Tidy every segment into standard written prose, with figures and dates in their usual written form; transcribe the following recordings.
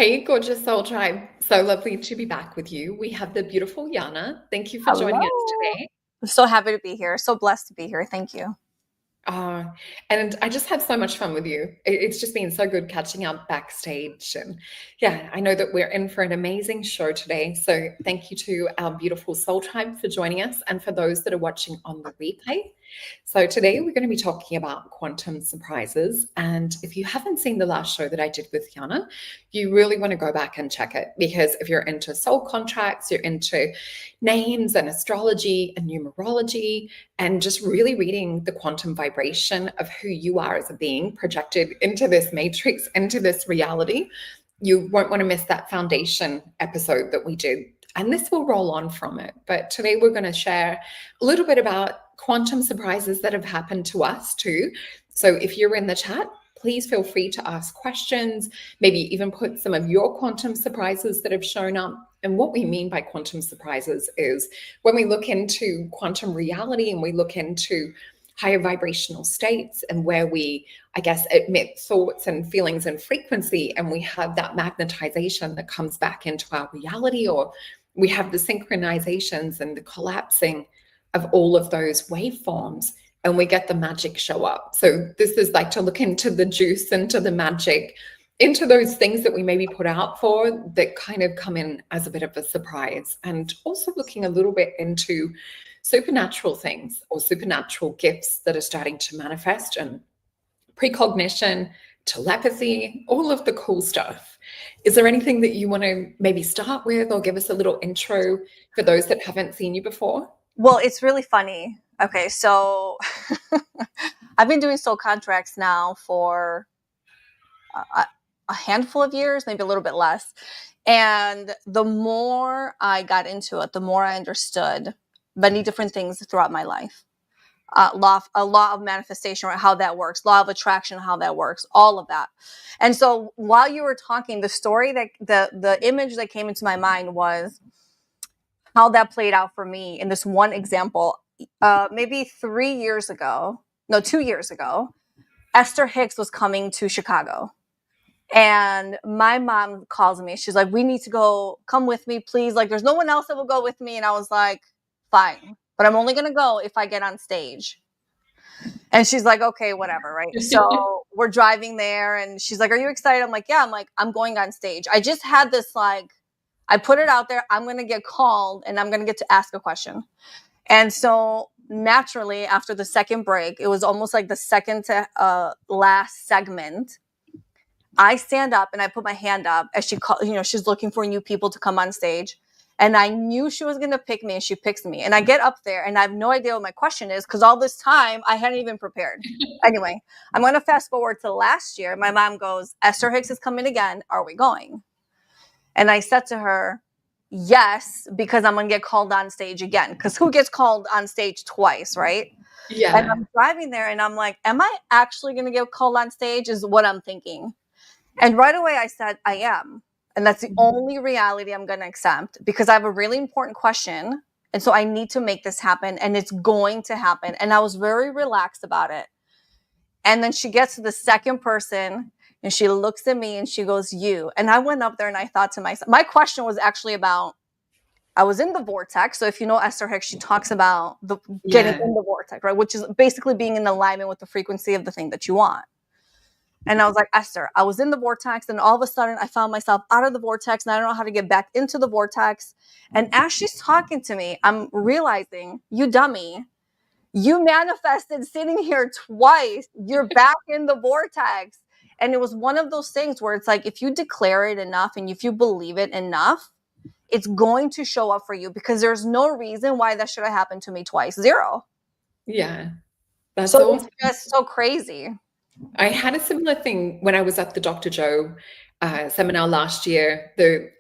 Hey, gorgeous soul tribe. So lovely to be back with you. We have the beautiful Yiannah. Thank you for joining us Hello. today. I'm so happy to be here. So blessed to be here. Thank you. Uh, and I just had so much fun with you. It's just been so good catching up backstage. And yeah, I know that we're in for an amazing show today. So thank you to our beautiful soul tribe for joining us and for those that are watching on the replay. So today we're going to be talking about quantum surprises. And if you haven't seen the last show that I did with Yiannah, you really want to go back and check it, because if you're into soul contracts, you're into names and astrology and numerology, and just really reading the quantum vibration of who you are as a being projected into this matrix, into this reality, you won't want to miss that foundation episode that we did. And this will roll on from it. But today we're going to share a little bit about quantum surprises that have happened to us too. So if you're in the chat, please feel free to ask questions, maybe even put some of your quantum surprises that have shown up. And what we mean by quantum surprises is when we look into quantum reality and we look into higher vibrational states and where we, I guess, emit thoughts and feelings and frequency, and we have that magnetization that comes back into our reality, or we have the synchronizations and the collapsing of all of those waveforms, and we get the magic show up. So this is like to look into the juice, into the magic, into those things that we maybe put out for that kind of come in as a bit of a surprise, and also looking a little bit into supernatural things or supernatural gifts that are starting to manifest, and precognition, telepathy, all of the cool stuff. Is there anything that you want to maybe start with or give us a little intro for those that haven't seen you before? Well, it's really funny. Okay, so I've been doing soul contracts now for a handful of years, maybe a little bit less. And the more I got into it, the more I understood many different things throughout my life. A law of manifestation, or how that works, law of attraction, how that works, all of that. And so while you were talking, the story that the image that came into my mind was how that played out for me in this one example. Maybe 2 years ago, Esther Hicks was coming to Chicago. And my mom calls me. She's like, we need to go. Come with me, please. Like, there's no one else that will go with me. And I was like, fine. But I'm only going to go if I get on stage. And she's like, okay, whatever, right? So we're driving there, and she's like, are you excited? I'm like, yeah. I'm like, I'm going on stage. I just had this, like, I put it out there. I'm going to get called, and I'm going to get to ask a question. And so naturally, after the second break, it was almost like the second to last segment. I stand up and I put my hand up as she's looking for new people to come on stage. And I knew she was going to pick me, and she picks me. And I get up there, and I have no idea what my question is, because all this time I hadn't even prepared. Anyway, I'm going to fast forward to last year. My mom goes, Esther Hicks is coming again. Are we going? And I said to her, yes, because I'm going to get called on stage again. Because who gets called on stage twice, right? Yeah. And I'm driving there, and I'm like, am I actually going to get called on stage is what I'm thinking. And right away I said, I am. And that's the only reality I'm going to accept, because I have a really important question. And so I need to make this happen, and it's going to happen. And I was very relaxed about it. And then she gets to the second person, and she looks at me and she goes, you. And I went up there and I thought to myself, my question was actually about, I was in the vortex. So if you know Esther Hicks, she talks about getting in the vortex, right? Which is basically being in alignment with the frequency of the thing that you want. And I was like, Esther, I was in the vortex, and all of a sudden I found myself out of the vortex, and I don't know how to get back into the vortex. And as she's talking to me, I'm realizing, you dummy, you manifested sitting here twice. You're back in the vortex. And it was one of those things where it's like, if you declare it enough and if you believe it enough, it's going to show up for you, because there's no reason why that should have happened to me twice. Zero. Yeah. That's so awesome. It's just so crazy. I had a similar thing when I was at the Dr. Joe seminar last year, the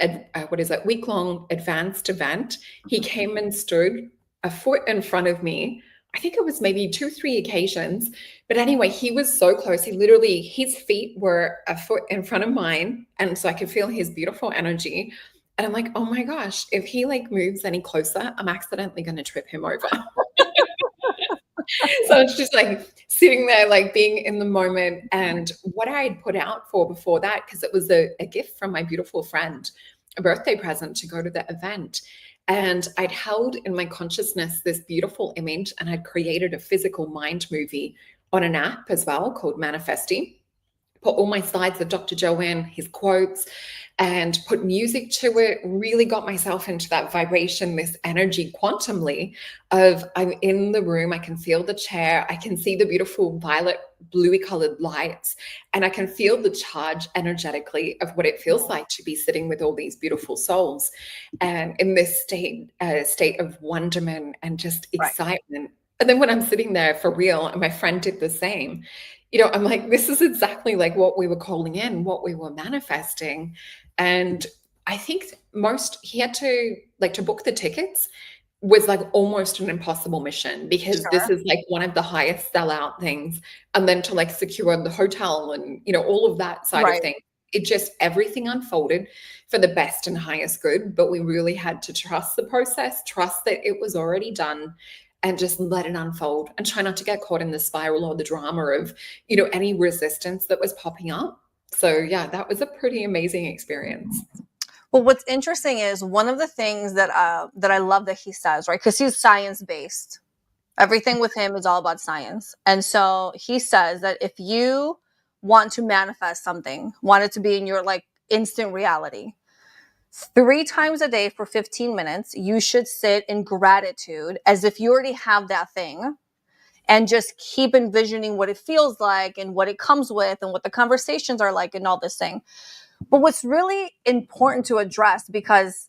week-long advanced event. He came and stood a foot in front of me. I think it was maybe 2-3 occasions. But anyway, he was so close. His feet were a foot in front of mine. And so I could feel his beautiful energy. And I'm like, oh my gosh, if he like moves any closer, I'm accidentally going to trip him over. So it's just like sitting there, like being in the moment. And what I had put out for before that, because it was a gift from my beautiful friend, a birthday present to go to the event. And I'd held in my consciousness this beautiful image, and I'd created a physical mind movie on an app as well called Manifesting. Put all my slides of Dr. Joe in, his quotes, and put music to it, really got myself into that vibration, this energy quantumly of I'm in the room, I can feel the chair, I can see the beautiful violet, bluey colored lights, and I can feel the charge energetically of what it feels like to be sitting with all these beautiful souls and in this state of wonderment and just excitement. And then when I'm sitting there for real, and my friend did the same, I'm like, this is exactly like what we were calling in, what we were manifesting. And I think he had to like to book the tickets was like almost an impossible mission, because this is like one of the highest sellout things. And then to like secure the hotel and, all of that side of things, it just, everything unfolded for the best and highest good. But we really had to trust the process, trust that it was already done, and just let it unfold and try not to get caught in the spiral or the drama of, any resistance that was popping up. So yeah, that was a pretty amazing experience. Well, what's interesting is one of the things that I love that he says, right? Because he's science-based. Everything with him is all about science. And so he says that if you want to manifest something, want it to be in your like instant reality, 3 times a day for 15 minutes, you should sit in gratitude as if you already have that thing, and just keep envisioning what it feels like and what it comes with and what the conversations are like and all this thing. But what's really important to address, because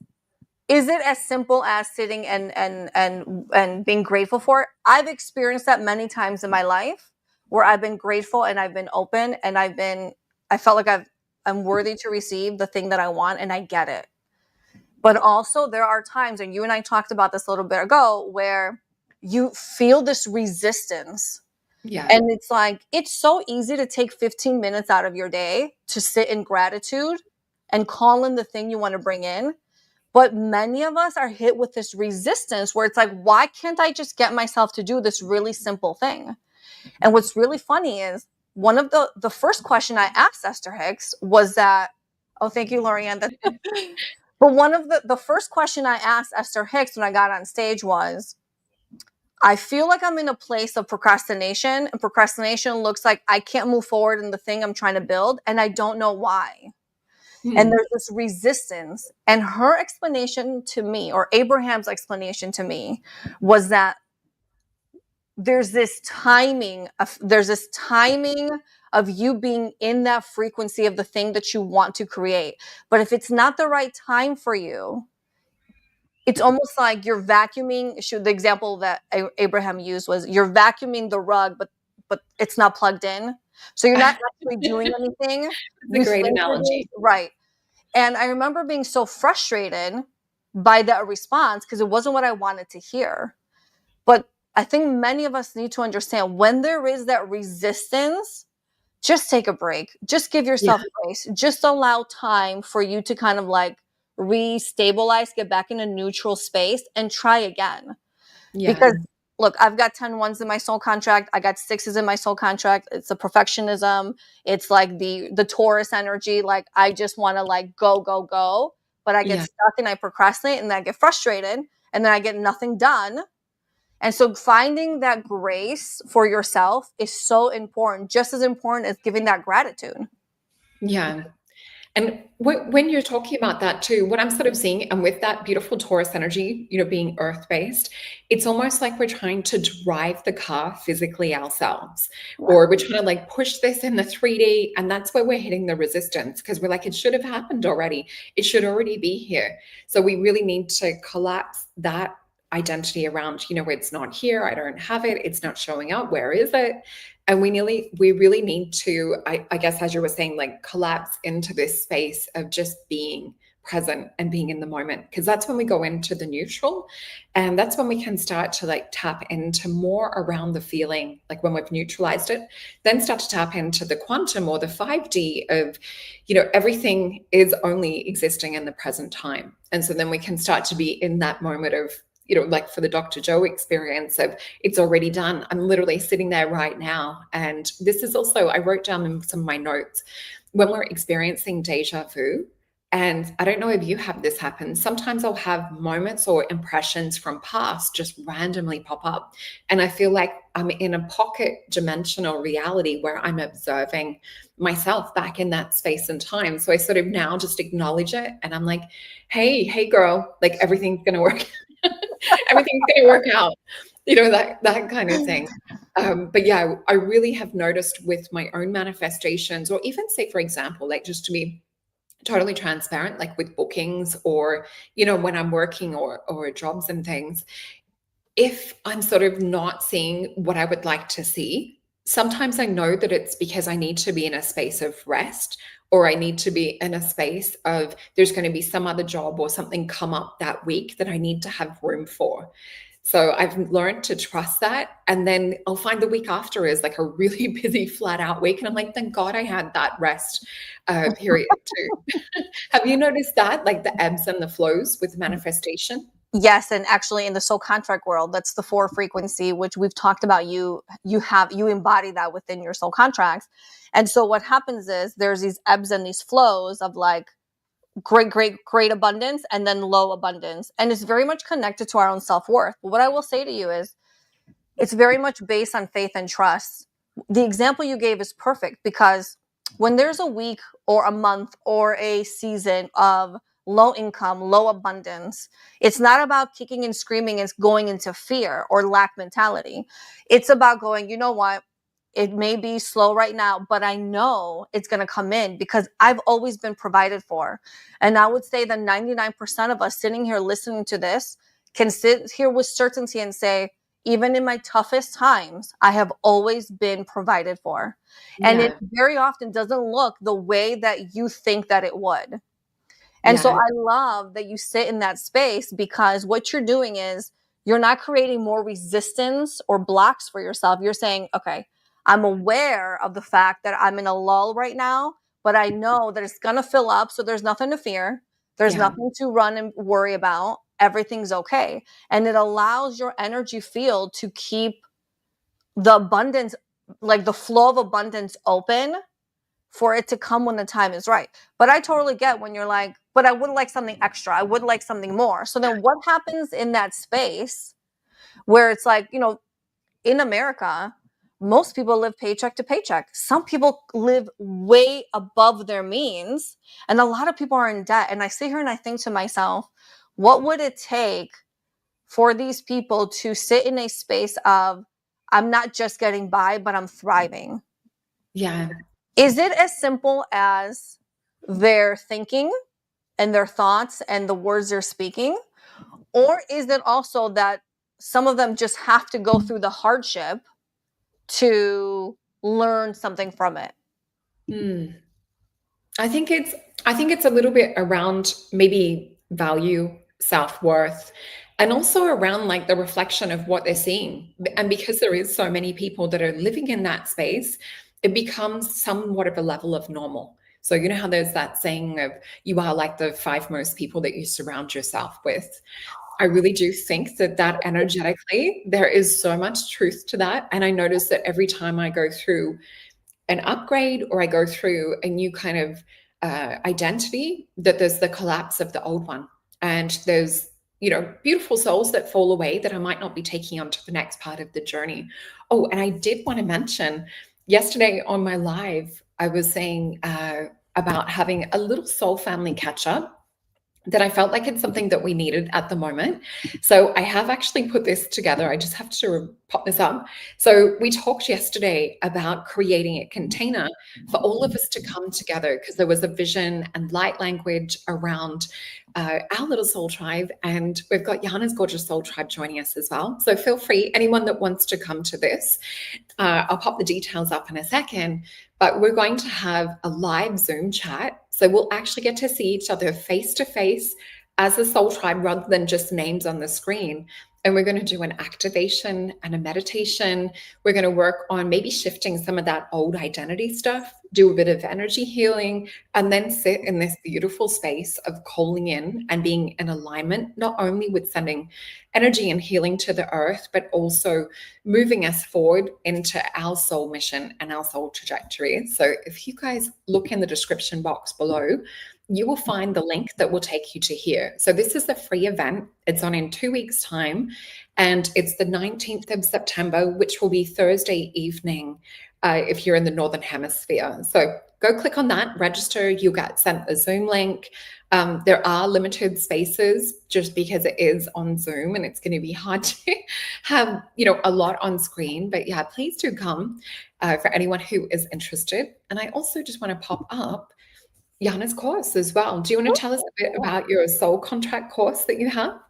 is it as simple as sitting and being grateful for it? I've experienced that many times in my life where I've been grateful and I've been open and I felt like I'm worthy to receive the thing that I want, and I get it. But also there are times, and you and I talked about this a little bit ago, where you feel this resistance. Yeah. And it's like, it's so easy to take 15 minutes out of your day to sit in gratitude and call in the thing you want to bring in. But many of us are hit with this resistance where it's like, why can't I just get myself to do this really simple thing? And what's really funny is one of the first question I asked Esther Hicks was that, oh, thank you, Lorianne. But one of the first question I asked Esther Hicks when I got on stage was, I feel like I'm in a place of procrastination, and procrastination looks like I can't move forward in the thing I'm trying to build, and I don't know why. And there's this resistance. And her explanation to me, or Abraham's explanation to me, was that there's this timing of you being in that frequency of the thing that you want to create. But if it's not the right time for you, it's almost like you're vacuuming. The example that Abraham used was you're vacuuming the rug, but it's not plugged in. So you're not actually doing anything. It's a great analogy. Right. And I remember being so frustrated by that response because it wasn't what I wanted to hear. But I think many of us need to understand when there is that resistance, just take a break. Just give yourself grace. Just allow time for you to kind of like re-stabilize, get back in a neutral space and try again. Yeah. Because look, I've got 10 ones in my soul contract. I got 6s in my soul contract. It's a perfectionism. It's like the Taurus energy. Like I just want to like go. But I get stuck and I procrastinate and then I get frustrated and then I get nothing done. And so finding that grace for yourself is so important, just as important as giving that gratitude. Yeah. And when you're talking about that too, what I'm sort of seeing, and with that beautiful Taurus energy, being earth-based, it's almost like we're trying to drive the car physically ourselves, or we're trying to like push this in the 3D. And that's where we're hitting the resistance, because we're like, it should have happened already. It should already be here. So we really need to collapse that identity around, it's not here. I don't have it. It's not showing up. Where is it? And we really need to, I guess, as you were saying, like collapse into this space of just being present and being in the moment, because that's when we go into the neutral, and that's when we can start to like tap into more around the feeling, like when we've neutralized it, then start to tap into the quantum or the 5D of, everything is only existing in the present time. And so then we can start to be in that moment of like for the Dr. Joe experience of it's already done. I'm literally sitting there right now. And this is also, I wrote down in some of my notes, when we're experiencing deja vu, and I don't know if you have this happen. Sometimes I'll have moments or impressions from past just randomly pop up. And I feel like I'm in a pocket dimensional reality where I'm observing myself back in that space and time. So I sort of now just acknowledge it. And I'm like, hey, girl, like everything's going to work. Everything's going to work out. That kind of thing. But yeah, I really have noticed with my own manifestations, or even say, for example, like just to be totally transparent, like with bookings or, when I'm working or jobs and things, if I'm sort of not seeing what I would like to see, sometimes I know that it's because I need to be in a space of rest, or I need to be in a space of there's going to be some other job or something come up that week that I need to have room for. So I've learned to trust that. And then I'll find the week after is like a really busy, flat out week. And I'm like, thank God I had that rest period too. Have you noticed that, like the ebbs and the flows with manifestation? Yes, and actually in the soul contract world, that's the 4 frequency, which we've talked about. You embody that within your soul contracts. And so what happens is there's these ebbs and these flows of like great abundance and then low abundance. And it's very much connected to our own self-worth. But what I will say to you is it's very much based on faith and trust. The example you gave is perfect, because when there's a week or a month or a season of low income, low abundance, it's not about kicking and screaming and going into fear or lack mentality. It's about going, you know what? It may be slow right now, but I know it's going to come in because I've always been provided for. And I would say that 99% of us sitting here listening to this can sit here with certainty and say, even in my toughest times, I have always been provided for. And it Yeah. very often doesn't look the way that you think that it would. And so Yeah. I love that you sit in that space, because what you're doing is you're not creating more resistance or blocks for yourself. You're saying, okay, I'm aware of the fact that I'm in a lull right now, but I know that it's going to fill up. So there's nothing to fear. There's Yeah. nothing to run and worry about. Everything's okay. And it allows your energy field to keep the abundance, like the flow of abundance, open for it to come when the time is right. But I totally get when you're like, but I would like something extra. I would like something more. So then what happens in that space where it's like, in America, most people live paycheck to paycheck. Some people live way above their means, and a lot of people are in debt. And I sit here and I think to myself, what would it take for these people to sit in a space of, I'm not just getting by, but I'm thriving? Yeah. Is it as simple as their thinking and their thoughts and the words they're speaking? Or is it also that some of them just have to go through the hardship to learn something from it? Hmm. I think it's a little bit around maybe value, self-worth, and also around like the reflection of what they're seeing. And because there is so many people that are living in that space, it becomes somewhat of a level of normal. So you know how there's that saying of you are like the 5 most people that you surround yourself with. I really do think that energetically there is so much truth to that. And I notice that every time I go through an upgrade or I go through a new kind of identity, that there's the collapse of the old one. And there's, beautiful souls that fall away that I might not be taking on to the next part of the journey. Oh, and I did want to mention yesterday on my live, I was saying about having a little soul family catch up, that I felt like it's something that we needed at the moment. So I have actually put this together. I just have to pop this up. So we talked yesterday about creating a container for all of us to come together, because there was a vision and light language around our little soul tribe. And we've got Yiannah's gorgeous soul tribe joining us as well. So feel free, anyone that wants to come to this. I'll pop the details up in a second, but we're going to have a live Zoom chat. So we'll actually get to see each other face to face as a soul tribe rather than just names on the screen. and we're going to do an activation and a meditation. We're going to work on maybe shifting some of that old identity stuff, do a bit of energy healing, and then sit in this beautiful space of calling in and being in alignment, not only with sending energy and healing to the earth, but also moving us forward into our soul mission and our soul trajectory. So if you guys look in the description box below, you will find the link that will take you to here. So this is a free event. It's on in 2 weeks' time, and it's the 19th of September, which will be Thursday evening if you're in the Northern Hemisphere. So go click on that, register, you'll get sent a Zoom link. There are limited spaces just because it is on Zoom and it's going to be hard to have, a lot on screen. But yeah, please do come for anyone who is interested. And I also just want to pop up Yiannah's course as well. Do you want to tell us a bit about your soul contract course that you have?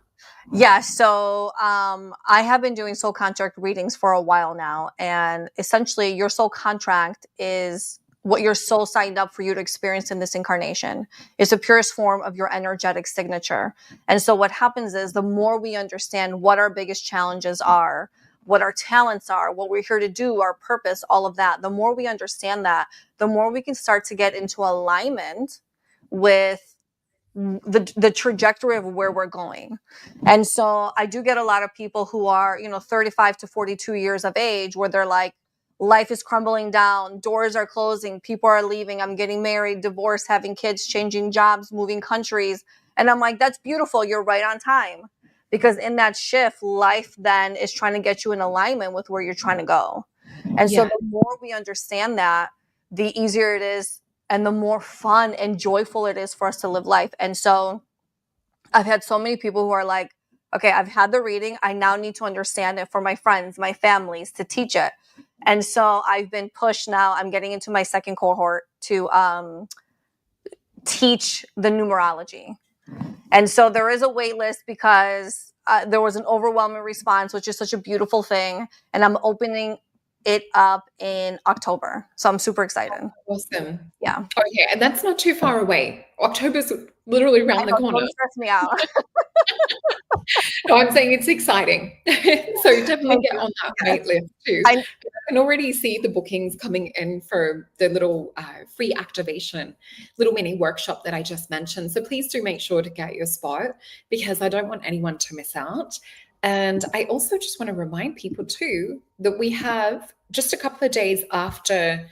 Yeah, so I have been doing soul contract readings for a while now, and essentially your soul contract is what your soul signed up for you to experience in this incarnation. It's the purest form of your energetic signature. And so what happens is the more we understand what our biggest challenges are, what our talents are, what we're here to do, our purpose, all of that, the more we understand that, the more we can start to get into alignment with the trajectory of where we're going. And so I do get a lot of people who are, 35 to 42 years of age where they're like, life is crumbling down, doors are closing, people are leaving, I'm getting married, divorced, having kids, changing jobs, moving countries. And I'm like, that's beautiful. You're right on time. Because in that shift, life then is trying to get you in alignment with where you're trying to go. And so the more we understand that, the easier it is and the more fun and joyful it is for us to live life. And so I've had so many people who are like, okay, I've had the reading. I now need to understand it for my friends, my families, to teach it. And so I've been pushed now. I'm getting into my second cohort to teach the numerology. And so there is a wait list because there was an overwhelming response, which is such a beautiful thing. And I'm opening it up in October. So I'm super excited. Awesome. Yeah. Okay, and that's not too far away. October's literally around the corner. Don't stress me out. No, I'm saying it's exciting. So definitely get on that wait list too. I can already see the bookings coming in for the little free activation, little mini workshop that I just mentioned. So please do make sure to get your spot because I don't want anyone to miss out. And I also just want to remind people too that we have just a couple of days after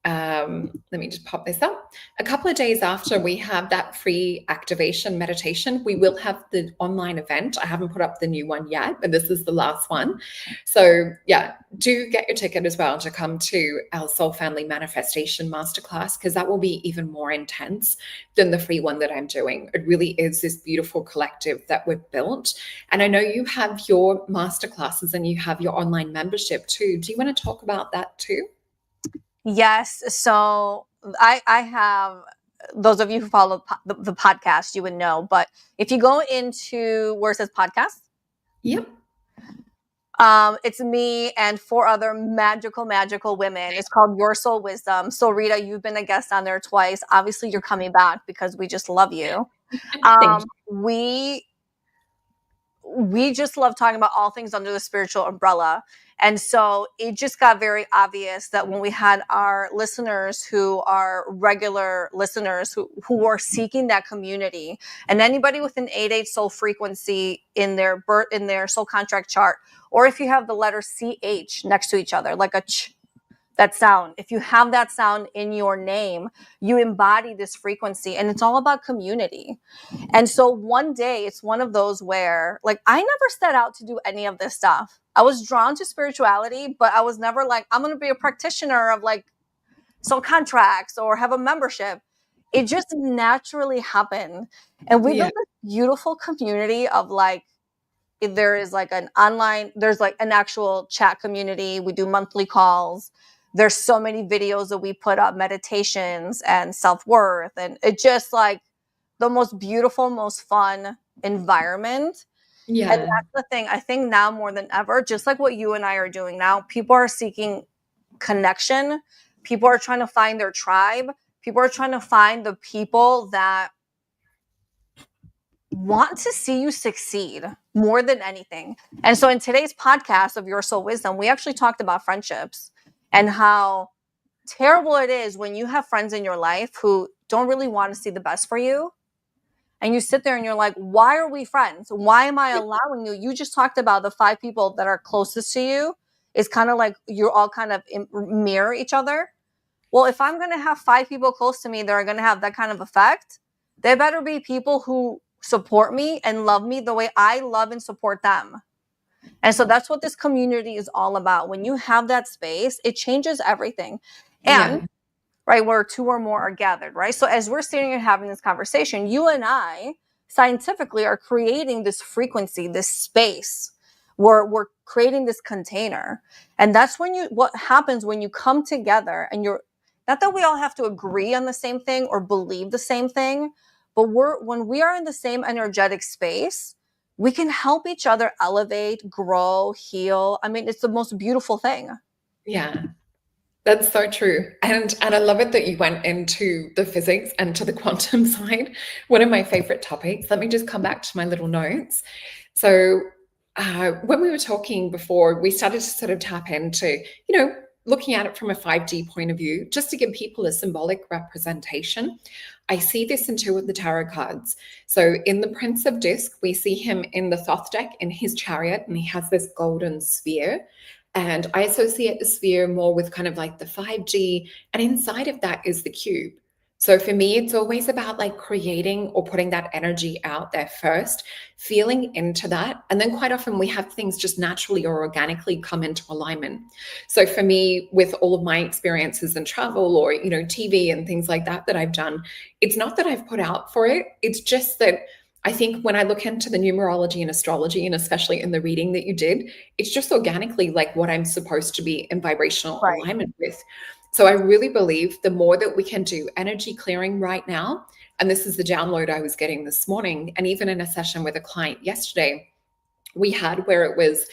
let me just pop this up. A couple of days after we have that free activation meditation, we will have the online event. I haven't put up the new one yet, but this is the last one. So yeah, do get your ticket as well to come to our Soul Family Manifestation Masterclass because that will be even more intense than the free one that I'm doing. It really is this beautiful collective that we've built. And I know you have your masterclasses and you have your online membership too. Do you want to talk about that too? Yes. So I have, those of you who follow the podcast, you would know. But if you go into where it says podcast, yep. It's me and 4 other magical women. It's called Your Soul Wisdom. So Rita, you've been a guest on there twice. Obviously, you're coming back because we just love you. We just love talking about all things under the spiritual umbrella. And so it just got very obvious that when we had our listeners who are regular listeners who are seeking that community, and anybody with an 8/8 soul frequency in their soul contract chart, or if you have the letter CH next to each other, like a ch, that sound, if you have that sound in your name, you embody this frequency, and it's all about community. And so one day it's one of those where, like, I never set out to do any of this stuff. I was drawn to spirituality, but I was never like, I'm going to be a practitioner of like soul contracts or have a membership. It just naturally happened. And we built this beautiful community of like, there is like an online, there's like an actual chat community. We do monthly calls. There's so many videos that we put up, meditations and self-worth. And it just like the most beautiful, most fun environment. Yeah. And that's the thing. I think now more than ever, just like what you and I are doing now, people are seeking connection. People are trying to find their tribe. People are trying to find the people that want to see you succeed more than anything. And so in today's podcast of Your Soul Wisdom, we actually talked about friendships and how terrible it is when you have friends in your life who don't really want to see the best for you. And you sit there and you're like, why are we friends? Why am I allowing you? You just talked about the 5 people that are closest to you. It's kind of like you're all kind of mirror each other. Well, if I'm going to have 5 people close to me that are going to have that kind of effect, they better be people who support me and love me the way I love and support them. And so that's what this community is all about. When you have that space, it changes everything. And Yeah. right, where 2 or more are gathered, right? So as we're sitting here having this conversation, you and I scientifically are creating this frequency, this space where we're creating this container. And that's when what happens when you come together and you're, not that we all have to agree on the same thing or believe the same thing, but when we are in the same energetic space, we can help each other elevate, grow, heal. I mean, it's the most beautiful thing. Yeah. That's so true. And I love it that you went into the physics and to the quantum side. One of my favorite topics. Let me just come back to my little notes. So when we were talking before, we started to sort of tap into, looking at it from a 5D point of view, just to give people a symbolic representation. I see this in 2 of the tarot cards. So in the Prince of Disc, we see him in the Thoth deck in his chariot, and he has this golden sphere. And I associate the sphere more with kind of like the 5G, and inside of that is the cube. So for me, it's always about like creating or putting that energy out there first, feeling into that. And then quite often we have things just naturally or organically come into alignment. So for me, with all of my experiences in travel or, TV and things like that I've done, it's not that I've put out for it. It's just that I think when I look into the numerology and astrology, and especially in the reading that you did, it's just organically like what I'm supposed to be in vibrational Right. alignment with. So I really believe the more that we can do energy clearing right now, and this is the download I was getting this morning, and even in a session with a client yesterday, we had where it was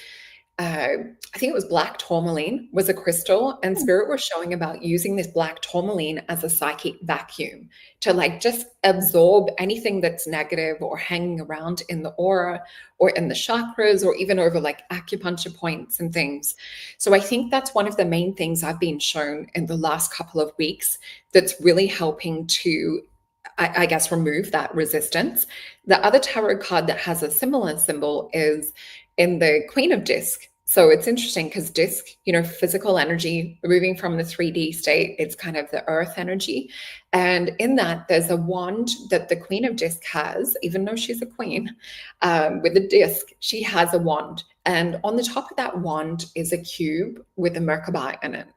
I think it was black tourmaline was a crystal, and spirit was showing about using this black tourmaline as a psychic vacuum to like just absorb anything that's negative or hanging around in the aura or in the chakras or even over like acupuncture points and things. So I think that's one of the main things I've been shown in the last couple of weeks that's really helping to I guess remove that resistance. The other tarot card that has a similar symbol is in the Queen of Disc. So it's interesting because disc, physical energy, moving from the 3D state, it's kind of the earth energy. And in that, there's a wand that the Queen of Disc has, even though she's a queen, with a disc, she has a wand. And on the top of that wand is a cube with a Merkaba in it.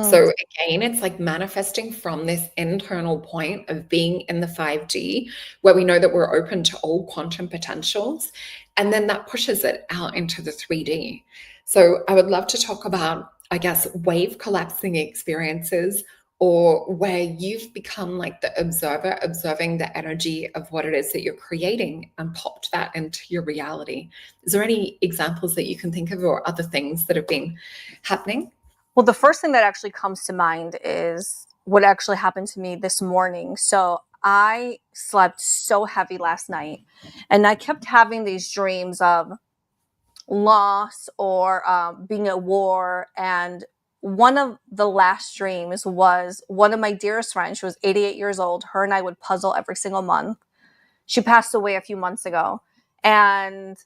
So again, it's like manifesting from this internal point of being in the 5D, where we know that we're open to all quantum potentials. And then that pushes it out into the 3D. So I would love to talk about, I guess, wave collapsing experiences, or where you've become like the observer, observing the energy of what it is that you're creating and popped that into your reality. Is there any examples that you can think of or other things that have been happening? Well, the first thing that actually comes to mind is what actually happened to me this morning. So I slept so heavy last night, and I kept having these dreams of loss or being at war. And one of the last dreams was one of my dearest friends. She was 88 years old. Her and I would puzzle every single month. She passed away a few months ago. And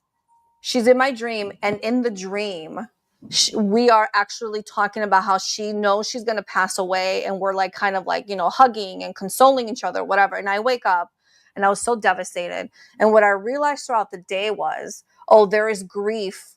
she's in my dream. And in the dream, we are actually talking about how she knows she's going to pass away, and we're like kind of like, hugging and consoling each other, whatever. And I wake up and I was so devastated. And what I realized throughout the day was, oh, there is grief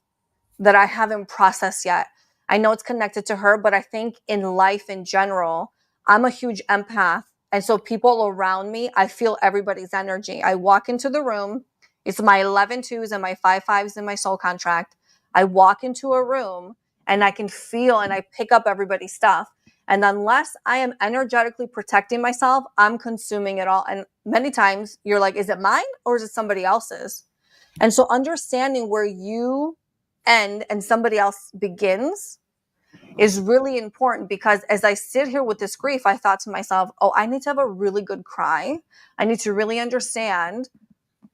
that I haven't processed yet. I know it's connected to her, but I think in life in general, I'm a huge empath. And so people around me, I feel everybody's energy. I walk into the room. It's my 11 twos and my 5 5s in my soul contract. I walk into a room and I can feel and I pick up everybody's stuff. And unless I am energetically protecting myself, I'm consuming it all. And many times you're like, is it mine or is it somebody else's? And so understanding where you end and somebody else begins is really important, because as I sit here with this grief, I thought to myself, oh, I need to have a really good cry. I need to really understand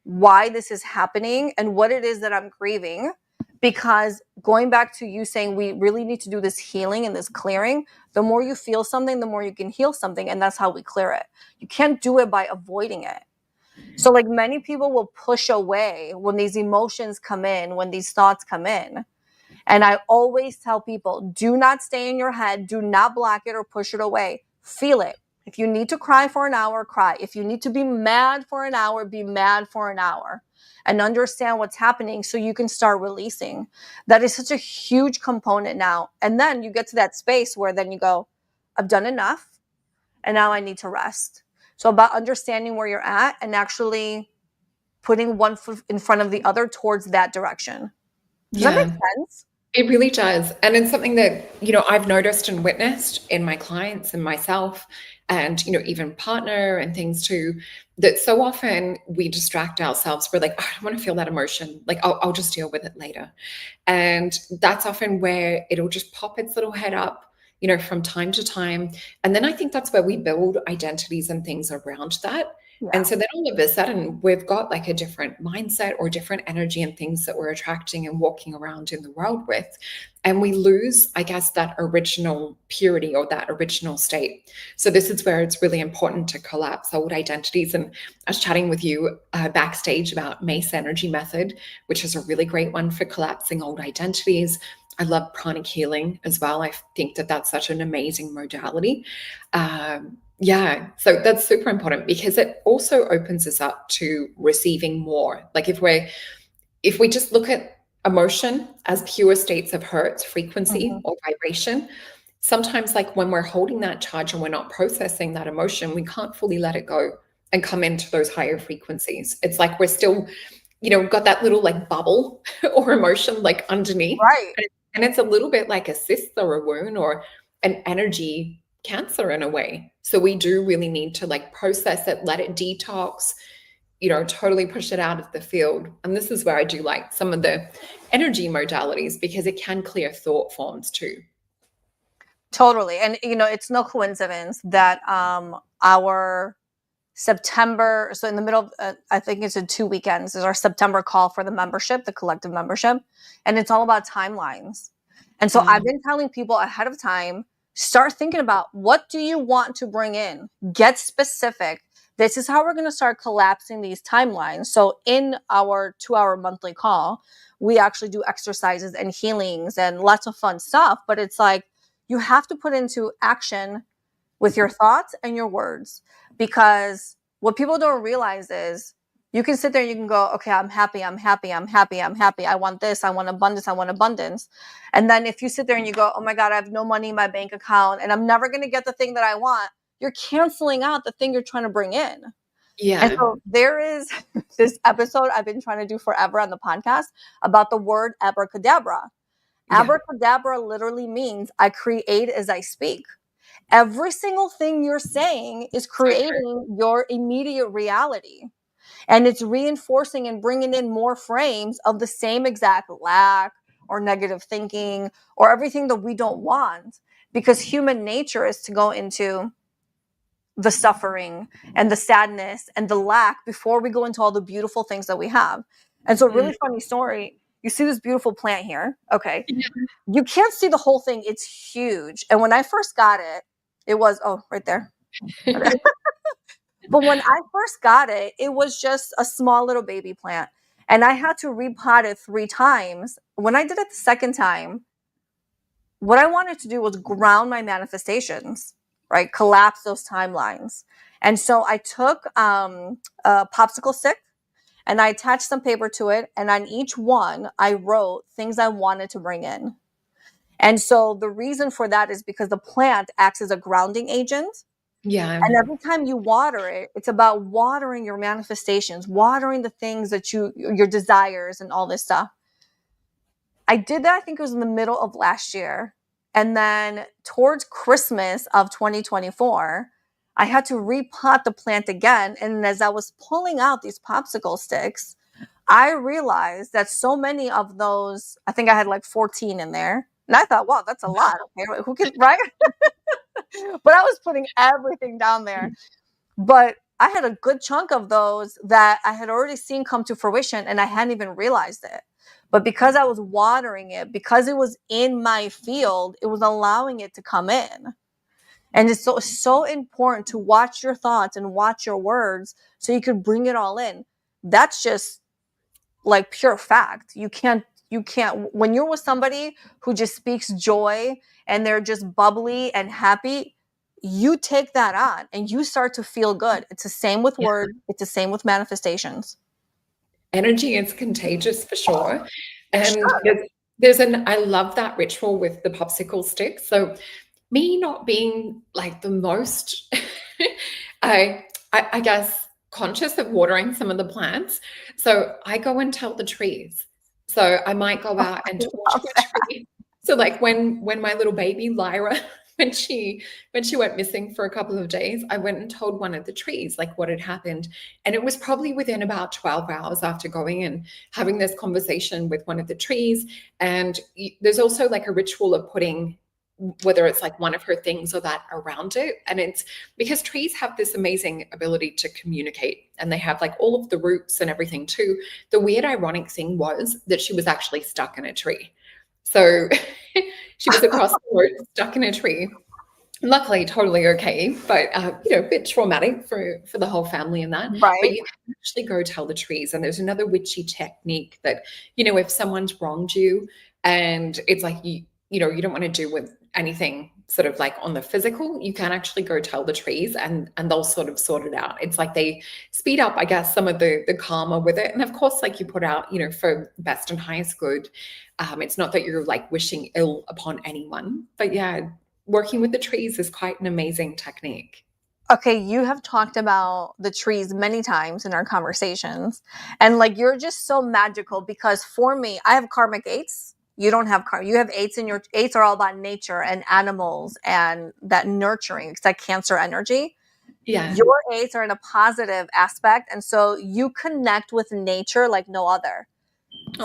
why this is happening and what it is that I'm grieving. Because going back to you saying we really need to do this healing and this clearing, the more you feel something, the more you can heal something. And that's how we clear it. You can't do it by avoiding it. So like many people will push away when these emotions come in, when these thoughts come in. And I always tell people, do not stay in your head. Do not block it or push it away. Feel it. If you need to cry for an hour, cry. If you need to be mad for an hour, be mad for an hour. And understand what's happening so you can start releasing. That is such a huge component now. And then you get to that space where then you go, I've done enough. And now I need to rest. So about understanding where you're at and actually putting one foot in front of the other towards that direction. Does that make sense? It really does. And it's something that, I've noticed and witnessed in my clients and myself and, even partner and things too, that so often we distract ourselves. We're like, oh, I don't want to feel that emotion. Like, I'll just deal with it later. And that's often where it'll just pop its little head up, from time to time. And then I think that's where we build identities and things around that. Yeah. And so then all of a sudden we've got like a different mindset or different energy and things that we're attracting and walking around in the world with. And we lose, I guess, that original purity or that original state. So this is where it's really important to collapse old identities. And I was chatting with you backstage about Mace Energy Method, which is a really great one for collapsing old identities. I love pranic healing as well. I think that that's such an amazing modality. Yeah, so that's super important because it also opens us up to receiving more. Like if we just look at emotion as pure states of hertz, frequency or vibration, sometimes like when we're holding that charge and we're not processing that emotion, we can't fully let it go and come into those higher frequencies. It's like we're still, got that little like bubble or emotion like underneath. Right. And it's a little bit like a cyst or a wound or an energy cancer in a way. So we do really need to like process it, let it detox, totally push it out of the field. And this is where I do like some of the energy modalities because it can clear thought forms too. Totally. And it's no coincidence that our September, so in the middle of, I think it's in 2 weekends, is our September call for the membership, the collective membership. And it's all about timelines. And so I've been telling people ahead of time, start thinking about what do you want to bring in? Get specific. This is how we're going to start collapsing these timelines. So in our 2-hour monthly call, we actually do exercises and healings and lots of fun stuff. But it's like you have to put into action with your thoughts and your words. Because what people don't realize is you can sit there and you can go, okay, I'm happy, I'm happy, I'm happy, I'm happy. I want this, I want abundance, I want abundance. And then if you sit there and you go, oh my God, I have no money in my bank account and I'm never going to get the thing that I want, you're canceling out the thing you're trying to bring in. Yeah. And so there is this episode I've been trying to do forever on the podcast about the word abracadabra. Abracadabra literally means I create as I speak. Every single thing you're saying is creating your immediate reality. And it's reinforcing and bringing in more frames of the same exact lack or negative thinking or everything that we don't want. Because human nature is to go into the suffering and the sadness and the lack before we go into all the beautiful things that we have. And so, really funny story. You see this beautiful plant here. Okay. Yeah. You can't see the whole thing. It's huge. And when I first got it, it was, right there. But when I first got it, it was just a small little baby plant. And I had to repot it 3 times. When I did it the second time, what I wanted to do was ground my manifestations, right? Collapse those timelines. And so I took a popsicle stick and I attached some paper to it. And on each one, I wrote things I wanted to bring in. And so the reason for that is because the plant acts as a grounding agent. Yeah. And every time you water it, it's about watering your manifestations, watering the things that your desires and all this stuff. I did that, I think it was in the middle of last year. And then towards Christmas of 2024, I had to repot the plant again. And as I was pulling out these popsicle sticks, I realized that so many of those, I think I had like 14 in there. And I thought, wow, that's a lot. Okay, who can, right? But I was putting everything down there. But I had a good chunk of those that I had already seen come to fruition and I hadn't even realized it. But because I was watering it, because it was in my field, it was allowing it to come in. And it's so important to watch your thoughts and watch your words so you could bring it all in. That's just like pure fact. You can't, when you're with somebody who just speaks joy and they're just bubbly and happy, you take that on and you start to feel good. It's the same with words. It's the same with manifestations. Energy is contagious for sure. And Sure. I love that ritual with the popsicle stick. So me not being like the most, I guess, conscious of watering some of the plants. So I go and tell the trees. So I might go out and talk to a tree. So like when my little baby Lyra, when she went missing for a couple of days, I went and told one of the trees like what had happened. And it was probably within about 12 hours after going and having this conversation with one of the trees. And there's also like a ritual of putting, whether it's like one of her things or that around it. And it's because trees have this amazing ability to communicate and they have like all of the roots and everything too. The weird ironic thing was that she was actually stuck in a tree. So she was across the road, stuck in a tree. Luckily, totally okay, but a bit traumatic for the whole family and that. Right. But you can actually go tell the trees. And there's another witchy technique that, if someone's wronged you and it's like you don't want to do with anything sort of like on the physical, you can actually go tell the trees and they'll sort of sort it out. It's like they speed up, I guess, some of the karma with it. And of course, like you put out, for best and highest good. It's not that you're like wishing ill upon anyone, but yeah, working with the trees is quite an amazing technique. Okay, you have talked about the trees many times in our conversations. And like you're just so magical because for me, I have karmic 8s. You don't have you have 8s and your 8s are all about nature and animals and that nurturing. It's that Cancer energy. Yeah. Your 8s are in a positive aspect. And so you connect with nature like no other.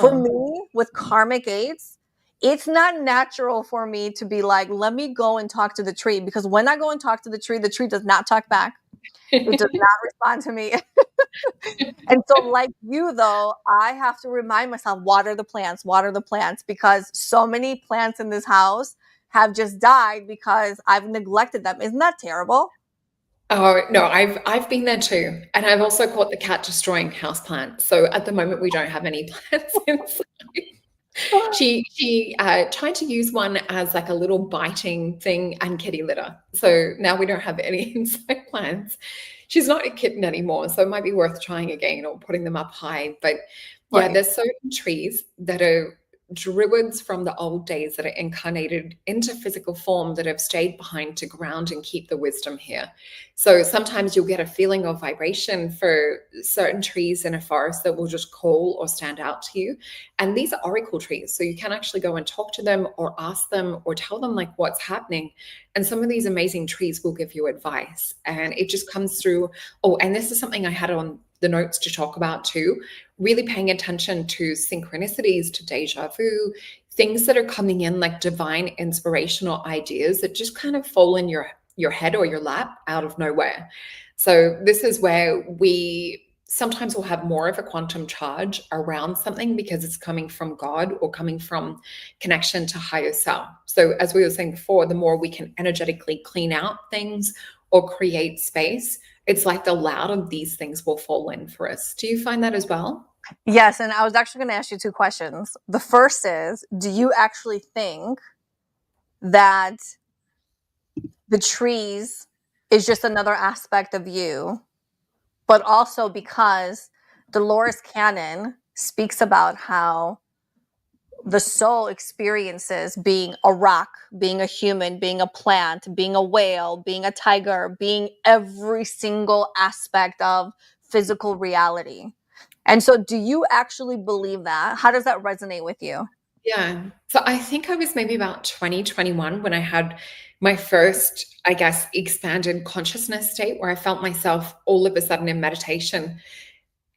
For me, with karmic 8s, it's not natural for me to be like, let me go and talk to the tree. Because when I go and talk to the tree does not talk back. It does not respond to me. And so like you, though, I have to remind myself, water the plants, because so many plants in this house have just died because I've neglected them. Isn't that terrible? Oh, no, I've been there too. And I've also caught the cat destroying houseplants. So at the moment we don't have any plants inside. She tried to use one as like a little biting thing and kitty litter. So now we don't have any inside plants. She's not a kitten anymore, so it might be worth trying again or putting them up high. But yeah, Right. there's certain trees that are druids from the old days that are incarnated into physical form that have stayed behind to ground and keep the wisdom here. So sometimes you'll get a feeling of vibration for certain trees in a forest that will just call or stand out to you. And these are oracle trees. So you can actually go and talk to them or ask them or tell them like what's happening. And some of these amazing trees will give you advice. And it just comes through. Oh, and this is something I had on the notes to talk about too, really paying attention to synchronicities, to deja vu, things that are coming in like divine inspirational ideas that just kind of fall in your head or your lap out of nowhere. So this is where we sometimes will have more of a quantum charge around something because it's coming from God or coming from connection to higher self. So as we were saying before, the more we can energetically clean out things or create space, it's like the louder these things will fall in for us. Do you find that as well? Yes, and I was actually going to ask you 2 questions. The first is, do you actually think that the trees is just another aspect of you, but also because Dolores Cannon speaks about how the soul experiences being a rock, being a human, being a plant, being a whale, being a tiger, being every single aspect of physical reality. And so do you actually believe that? How does that resonate with you? Yeah. So I think I was maybe about 2021 when I had my first, I guess, expanded consciousness state where I felt myself all of a sudden in meditation,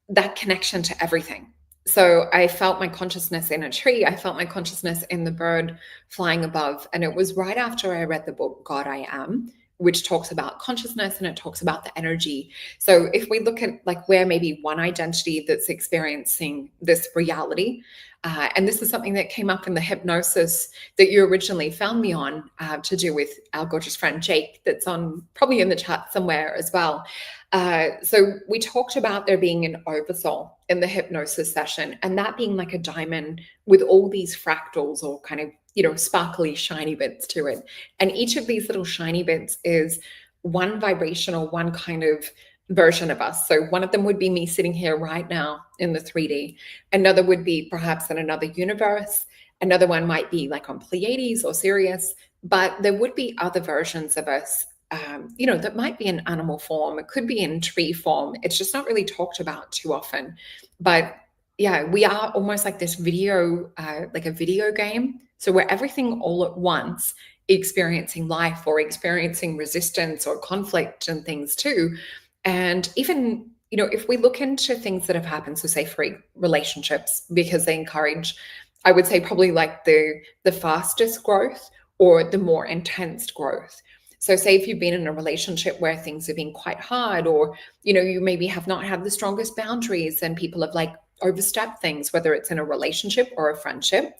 that connection to everything. So I felt my consciousness in a tree. I felt my consciousness in the bird flying above. And it was right after I read the book, God, I Am, which talks about consciousness and it talks about the energy. So if we look at like where maybe one identity that's experiencing this reality, and this is something that came up in the hypnosis that you originally found me on, to do with our gorgeous friend Jake, that's on probably in the chat somewhere as well. So we talked about there being an oversoul in the hypnosis session, and that being like a diamond with all these fractals or kind of, you know, sparkly, shiny bits to it. And each of these little shiny bits is one vibrational, one kind of version of us. So one of them would be me sitting here right now in the 3D. Another would be perhaps in another universe. Another one might be like on Pleiades or Sirius, but there would be other versions of us, you know, that might be in animal form. It could be in tree form. It's just not really talked about too often. But yeah, we are almost like this video, like a video game. So we're everything all at once, experiencing life or experiencing resistance or conflict and things too. And even, you know, if we look into things that have happened, so say for relationships, because they encourage, I would say probably like the fastest growth or the more intense growth. So say if you've been in a relationship where things have been quite hard, or, you know, you maybe have not had the strongest boundaries and people have like overstepped things, whether it's in a relationship or a friendship,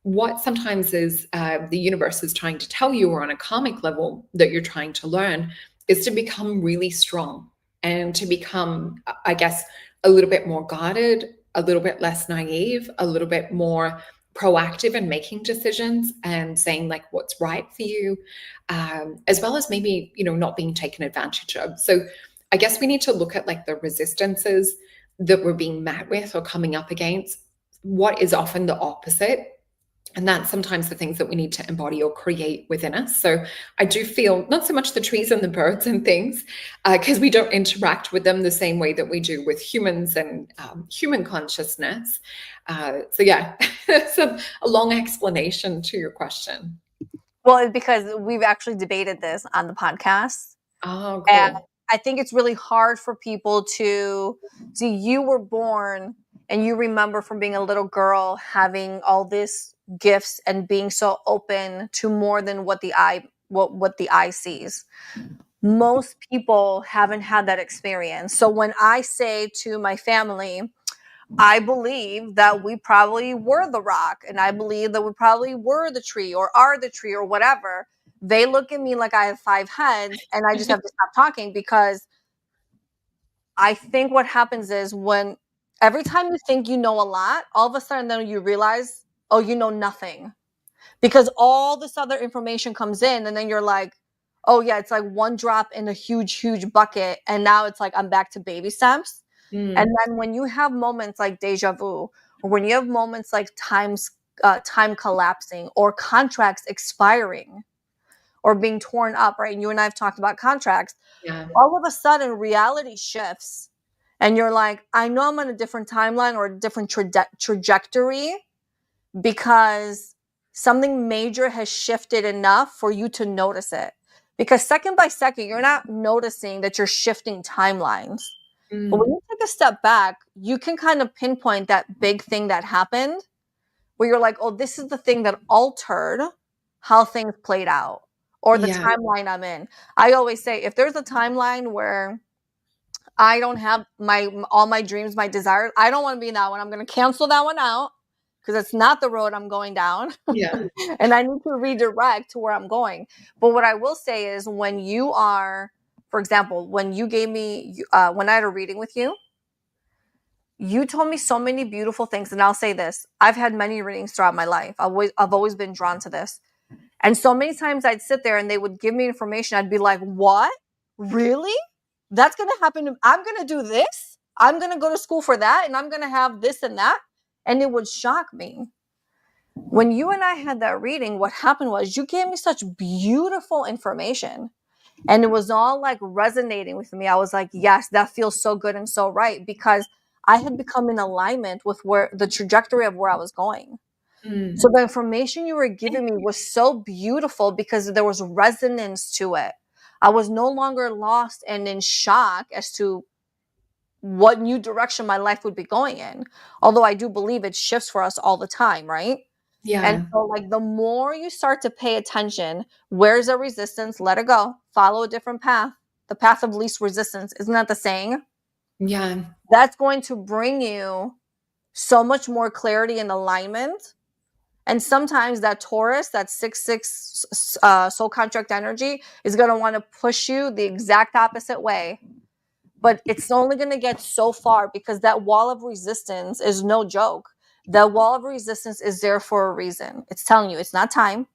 what sometimes is the universe is trying to tell you, or on a karmic level that you're trying to learn, is to become really strong and to become, I guess, a little bit more guarded, a little bit less naive, a little bit more proactive in making decisions and saying like what's right for you, as well as maybe, you know, not being taken advantage of. So I guess we need to look at like the resistances that we're being met with or coming up against, what is often the opposite. And that's sometimes the things that we need to embody or create within us. So I do feel not so much the trees and the birds and things, because we don't interact with them the same way that we do with humans and human consciousness. So yeah, it's a long explanation to your question. Well, it's because we've actually debated this on the podcast. Oh, And cool. I think it's really hard for people to see, you were born and you remember from being a little girl having all these gifts and being so open to more than what the eye sees. Most people haven't had that experience. So when I say to my family, I believe that we probably were the rock, and I believe that we probably were the tree or are the tree or whatever, they look at me like I have 5 heads, and I just have to stop talking, because I think what happens is, when every time you think you know a lot, all of a sudden then you realize, oh, you know nothing. Because all this other information comes in, and then you're like, oh yeah, it's like one drop in a huge, huge bucket, and now it's like I'm back to baby steps. And then when you have moments like deja vu, or when you have moments like time collapsing, or contracts expiring, or being torn up, right? And you and I have talked about contracts. Yeah. All of a sudden, reality shifts, and you're like, I know I'm on a different timeline or a different trajectory, because something major has shifted enough for you to notice it. Because second by second, you're not noticing that you're shifting timelines. But when you take a step back, you can kind of pinpoint that big thing that happened, where you're like, oh, this is the thing that altered how things played out, or the Yeah. timeline I'm in. I always say, if there's a timeline where I don't have all my dreams, my desires, I don't want to be in that one. I'm going to cancel that one out, because it's not the road I'm going down. Yeah. And I need to redirect to where I'm going. But what I will say is, when you are, for example, when you gave me, when I had a reading with you, you told me so many beautiful things. And I'll say this, I've had many readings throughout my life. I've always been drawn to this. And so many times I'd sit there and they would give me information. I'd be like, what? Really? That's going to happen. I'm going to do this. I'm going to go to school for that. And I'm going to have this and that. And it would shock me. When you and I had that reading, what happened was, you gave me such beautiful information, and it was all like resonating with me. I was like, yes, that feels so good and so right, because I had become in alignment with where the trajectory of where I was going. So the information you were giving me was so beautiful, because there was resonance to it. I was no longer lost and in shock as to what new direction my life would be going in. Although I do believe it shifts for us all the time, right? And Yeah. so, like, the more you start to pay attention, where's the resistance? Let it go. Follow a different path. The path of least resistance. Isn't that the saying? Yeah. That's going to bring you so much more clarity and alignment. And sometimes that Taurus, that 6-6 soul contract energy, is going to want to push you the exact opposite way. But it's only going to get so far because that wall of resistance is no joke. The wall of resistance is there for a reason. It's telling you it's not time,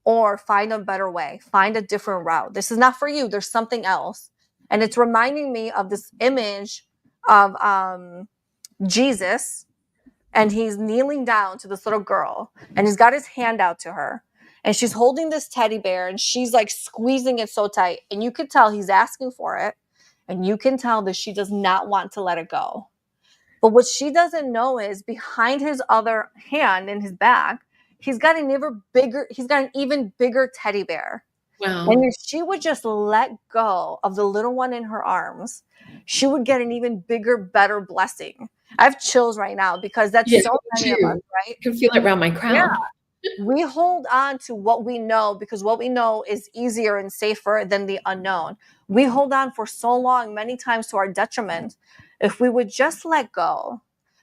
or find a better way, find a different route. This is not for you. There's something else. And it's reminding me of this image of Jesus, and he's kneeling down to this little girl, and he's got his hand out to her, and she's holding this teddy bear, and she's like squeezing it so tight, and you could tell he's asking for it, and you can tell that she does not want to let it go. But what she doesn't know is behind his other hand in his back, he's got an even bigger teddy bear. And Wow. if she would just let go of the little one in her arms, she would get an even bigger, better blessing. I have chills right now because that's Yeah, so me many of us, too. right? I can feel it around my Yeah. crown. We hold on to what we know because what we know is easier and safer than the unknown. We hold on for so long, many times to our detriment. If we would just let go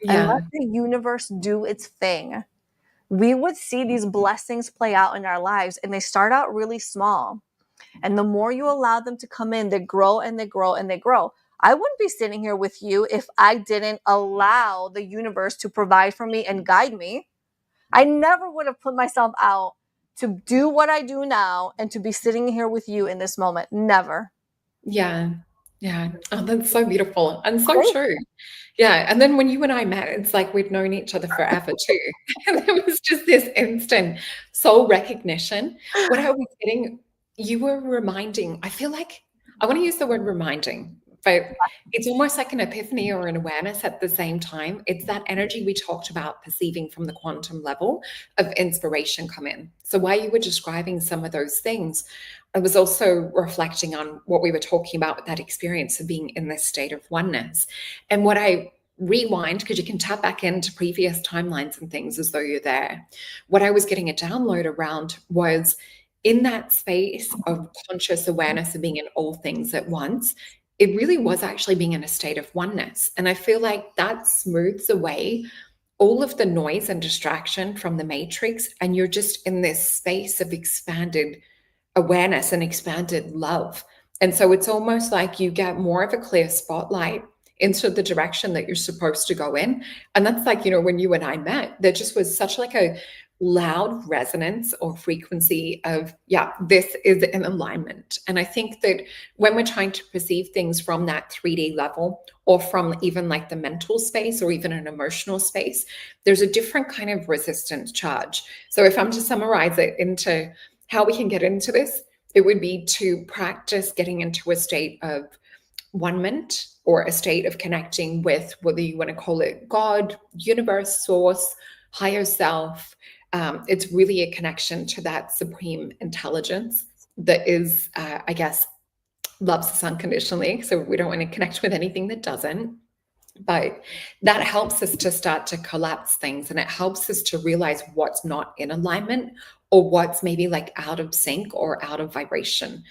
and let Yeah. the universe do its thing, we would see these blessings play out in our lives. And they start out really small. And the more you allow them to come in, they grow and they grow and they grow. I wouldn't be sitting here with you if I didn't allow the universe to provide for me and guide me. I never would have put myself out to do what I do now and to be sitting here with you in this moment. Never. Yeah. Yeah. Oh, that's so beautiful and so Great. true. Yeah, and then when you and I met, it's like we'd known each other forever too. And there was just this instant soul recognition. What I was getting, you were reminding, I feel like I want to use the word reminding, but it's almost like an epiphany or an awareness at the same time. It's that energy we talked about perceiving from the quantum level of inspiration come in. So while you were describing some of those things, I was also reflecting on what we were talking about with that experience of being in this state of oneness. And what I rewind, because you can tap back into previous timelines and things as though you're there. What I was getting a download around was in that space of conscious awareness of being in all things at once, it really was actually being in a state of oneness. And I feel like that smooths away all of the noise and distraction from the matrix. And you're just in this space of expanded awareness and expanded love. And so it's almost like you get more of a clear spotlight into the direction that you're supposed to go in. And that's like, when you and I met, there just was such like a loud resonance or frequency of, yeah, this is in alignment. And I think that when we're trying to perceive things from that 3D level or from even like the mental space or even an emotional space, there's a different kind of resistance charge. So if I'm to summarize it into how we can get into this, it would be to practice getting into a state of one-ment or a state of connecting with whether you want to call it God, universe, source, higher self. It's really a connection to that supreme intelligence that is, I guess, loves us unconditionally. So we don't want to connect with anything that doesn't. But that helps us to start to collapse things, and it helps us to realize what's not in alignment or what's maybe like out of sync or out of vibration.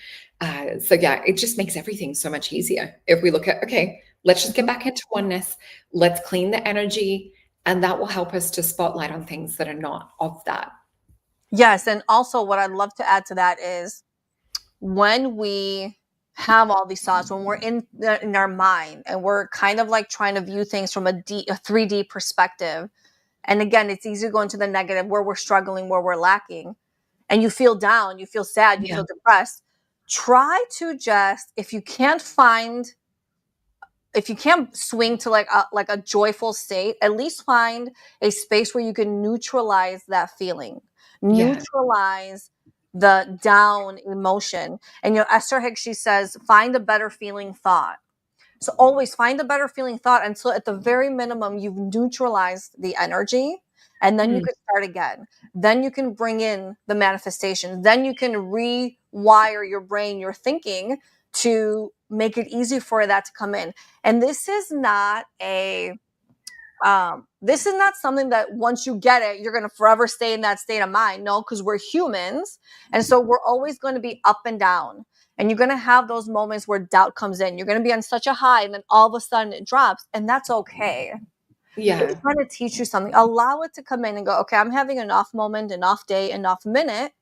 So yeah, it just makes everything so much easier if we look at, okay, let's just get back into oneness, let's clean the energy, and that will help us to spotlight on things that are not of that. Yes. And also, what I'd love to add to that is when we have all these thoughts, when we're in our mind and we're kind of like trying to view things from a 3D perspective. And again, it's easy to go into the negative where we're struggling, where we're lacking, and you feel down, you feel sad, you Yeah. feel depressed. Try to just, if you can't swing to like a joyful state, at least find a space where you can neutralize that feeling, Yeah. neutralize the down emotion. And Esther Hicks, she says, find a better feeling thought. So always find a better feeling thought until at the very minimum you've neutralized the energy, and then you Mm. can start again. Then you can bring in the manifestation. Then you can rewire your brain, your thinking, to make it easy for that to come in. And this is not a This is not something that once you get it, you're going to forever stay in that state of mind. No, because we're humans. And so we're always going to be up and down. And you're going to have those moments where doubt comes in. You're going to be on such a high, and then all of a sudden it drops. And that's okay. Yeah. It's trying to teach you something. Allow it to come in and go, okay, I'm having an off moment, an off day, an off minute.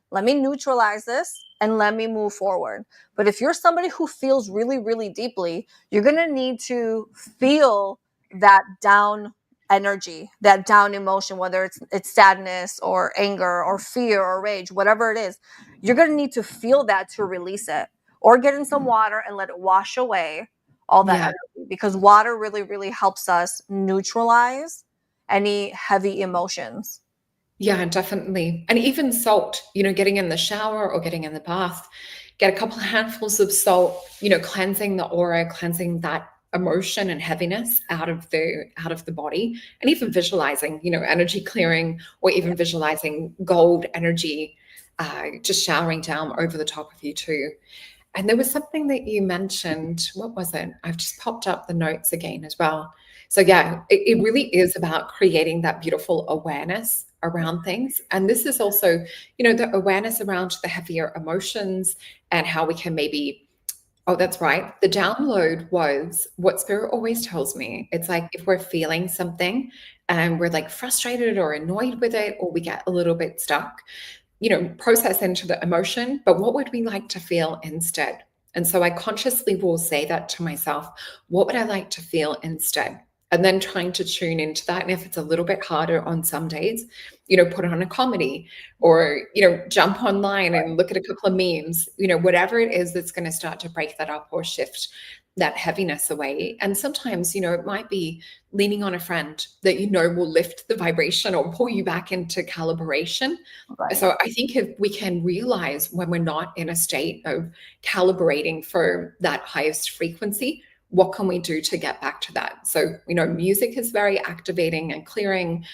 Let me neutralize this and let me move forward. But if you're somebody who feels really, really deeply, you're going to need to feel that down energy, that down emotion, whether it's sadness or anger or fear or rage, whatever it is. You're going to need to feel that to release it, or get in some water and let it wash away all that Yeah. energy, because water really, really helps us neutralize any heavy emotions. Yeah, definitely. And even salt, getting in the shower or getting in the bath, get a couple of handfuls of salt, cleansing the aura, cleansing that emotion and heaviness out of the body, and even visualizing, energy clearing, or even visualizing gold energy just showering down over the top of you too. And there was something that you mentioned. What was it? I've just popped up the notes again as well. So yeah, it really is about creating that beautiful awareness around things. And this is also, the awareness around the heavier emotions and how we can maybe, oh, that's right. The download was what Spirit always tells me. It's like if we're feeling something and we're like frustrated or annoyed with it, or we get a little bit stuck, process into the emotion, but what would we like to feel instead? And so I consciously will say that to myself, what would I like to feel instead? And then trying to tune into that. And if it's a little bit harder on some days, put on a comedy, or, jump online and look at a couple of memes, whatever it is that's going to start to break that up or shift that heaviness away. And sometimes, it might be leaning on a friend that will lift the vibration or pull you back into calibration. Right. So I think if we can realize when we're not in a state of calibrating for that highest frequency, what can we do to get back to that? So, music is very activating and clearing.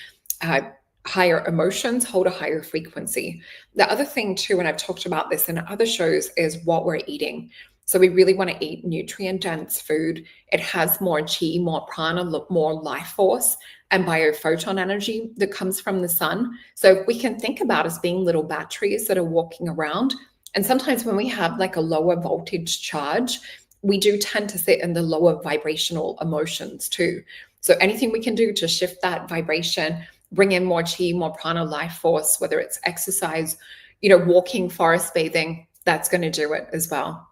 Higher emotions hold a higher frequency. The other thing too, and I've talked about this in other shows, is what we're eating. So we really want to eat nutrient-dense food. It has more chi, more prana, more life force and biophoton energy that comes from the sun. So we can think about us being little batteries that are walking around. And sometimes when we have like a lower voltage charge, we do tend to sit in the lower vibrational emotions too. So anything we can do to shift that vibration, bring in more chi, more prana, life force, whether it's exercise, walking, forest bathing, that's going to do it as well.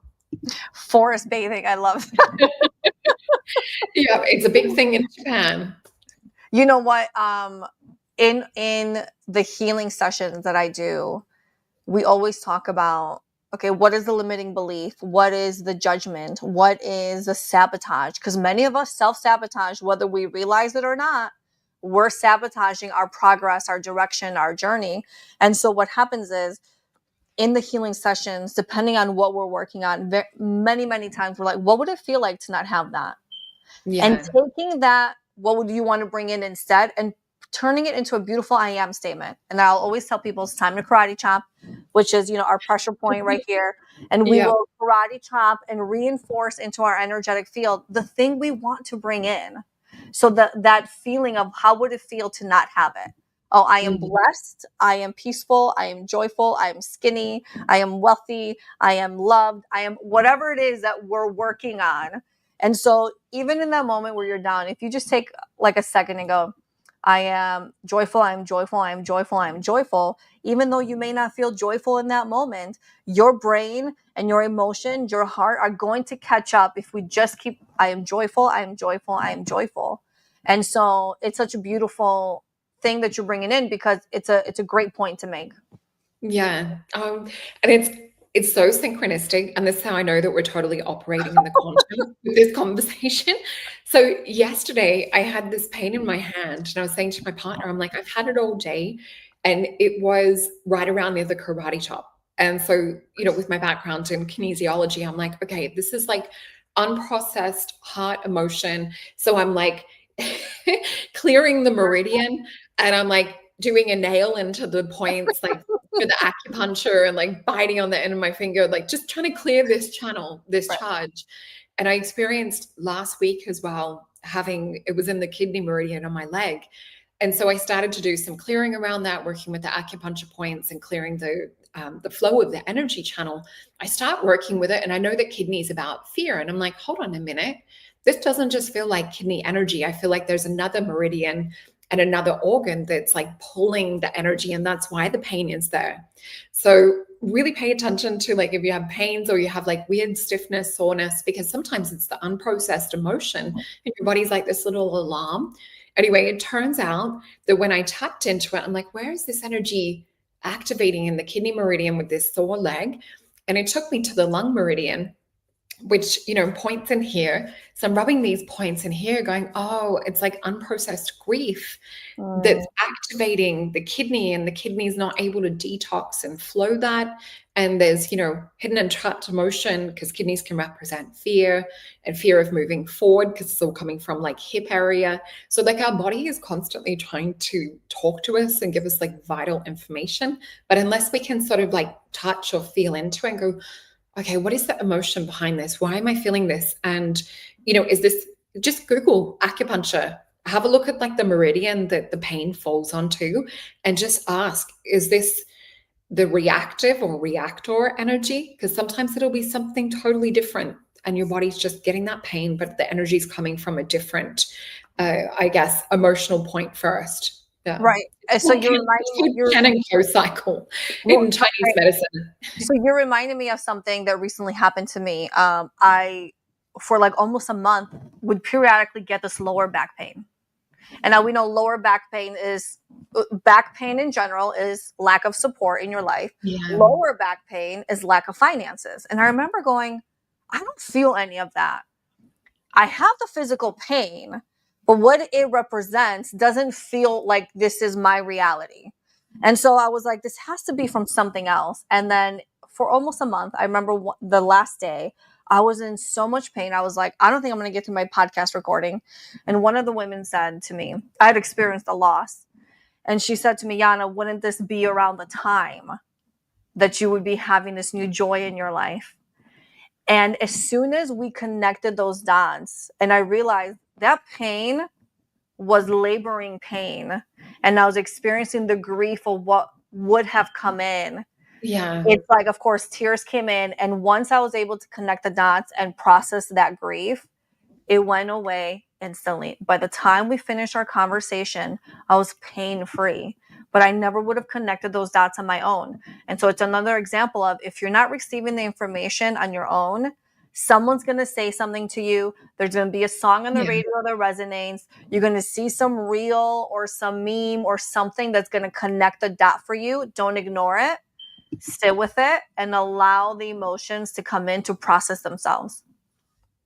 Forest bathing, I love that. Yeah, it's a big thing in Japan. You know what? In the healing sessions that I do, we always talk about, okay, what is the limiting belief? What is the judgment? What is the sabotage? Because many of us self-sabotage, whether we realize it or not. We're sabotaging our progress, our direction, our journey. And so what happens is, in the healing sessions, depending on what we're working on, many, many times we're like, what would it feel like to not have that? Yeah. And taking that, what would you want to bring in instead, and turning it into a beautiful I am statement. And I'll always tell people it's time to karate chop, which is, our pressure point right here. And we will karate chop and reinforce into our energetic field the thing we want to bring in. So that feeling of how would it feel to not have it? Oh, I am blessed. I am peaceful. I am joyful. I am skinny. I am wealthy. I am loved. I am whatever it is that we're working on. And so even in that moment where you're down, if you just take like a second and go, I am joyful, I am joyful, I am joyful, I am joyful. Even though you may not feel joyful in that moment, your brain and your emotion, your heart are going to catch up if we just keep, I am joyful, I am joyful, I am joyful. And so it's such a beautiful thing that you're bringing in, because it's a great point to make. Yeah. And it's so synchronistic. And this is how I know that we're totally operating in the quantum with this conversation. So yesterday I had this pain in my hand, and I was saying to my partner, I'm like, I've had it all day. And it was right around near the karate chop. And so, with my background in kinesiology, I'm like, okay, this is like unprocessed heart emotion. So I'm like clearing the meridian, and I'm like doing a nail into the points, like for the acupuncture, and like biting on the end of my finger, like just trying to clear this channel, this charge. And I experienced last week as well, it was in the kidney meridian on my leg. And so I started to do some clearing around that, working with the acupuncture points and clearing the flow of the energy channel. I start working with it, and I know that kidney is about fear. And I'm like, hold on a minute. This doesn't just feel like kidney energy. I feel like there's another meridian and another organ that's like pulling the energy, and that's why the pain is there. So really pay attention to, like, if you have pains or you have like weird stiffness, soreness, because sometimes it's the unprocessed emotion and your body's like this little alarm. Anyway, it turns out that when I tapped into it, I'm like, where is this energy activating in the kidney meridian with this sore leg? And it took me to the lung meridian, which, points in here. So I'm rubbing these points in here going, oh, it's like unprocessed grief that's activating the kidney, and the kidney's not able to detox and flow that. And there's, hidden and trapped emotion, because kidneys can represent fear and fear of moving forward, because it's all coming from like hip area. So like our body is constantly trying to talk to us and give us like vital information. But unless we can sort of like touch or feel into it and go, okay, what is the emotion behind this? Why am I feeling this? And, is this, just Google acupuncture, have a look at like the meridian that the pain falls onto, and just ask, is this the reactive or reactor energy? Because sometimes it'll be something totally different and your body's just getting that pain, but the energy is coming from a different, I guess, emotional point first. Yeah. Right. So you're reminding me, Yin and Yang cycle in Chinese medicine. So you're reminding me of something that recently happened to me. I, for like almost a month, would periodically get this lower back pain. And now we know lower back pain in general is lack of support in your life. Yeah. Lower back pain is lack of finances. And I remember going, I don't feel any of that. I have the physical pain, but what it represents doesn't feel like this is my reality. And so I was like, this has to be from something else. And then for almost a month, I remember the last day, I was in so much pain. I was like, I don't think I'm going to get through my podcast recording. And one of the women said to me, I had experienced a loss. And she said to me, Yiannah, wouldn't this be around the time that you would be having this new joy in your life? And as soon as we connected those dots, and I realized that pain was laboring pain, and I was experiencing the grief of what would have come in. Yeah. It's like, of course, tears came in. And once I was able to connect the dots and process that grief, it went away instantly. By the time we finished our conversation, I was pain-free, but I never would have connected those dots on my own. And so it's another example of, if you're not receiving the information on your own, someone's going to say something to you. There's going to be a song on the radio that resonates. You're going to see some reel or some meme or something that's going to connect the dot for you. Don't ignore it. Sit with it and allow the emotions to come in to process themselves.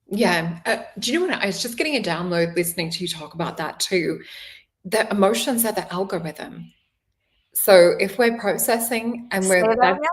Yeah. Do you know what? I was just getting a download listening to you talk about that too. The emotions are the algorithm. So if we're processing and the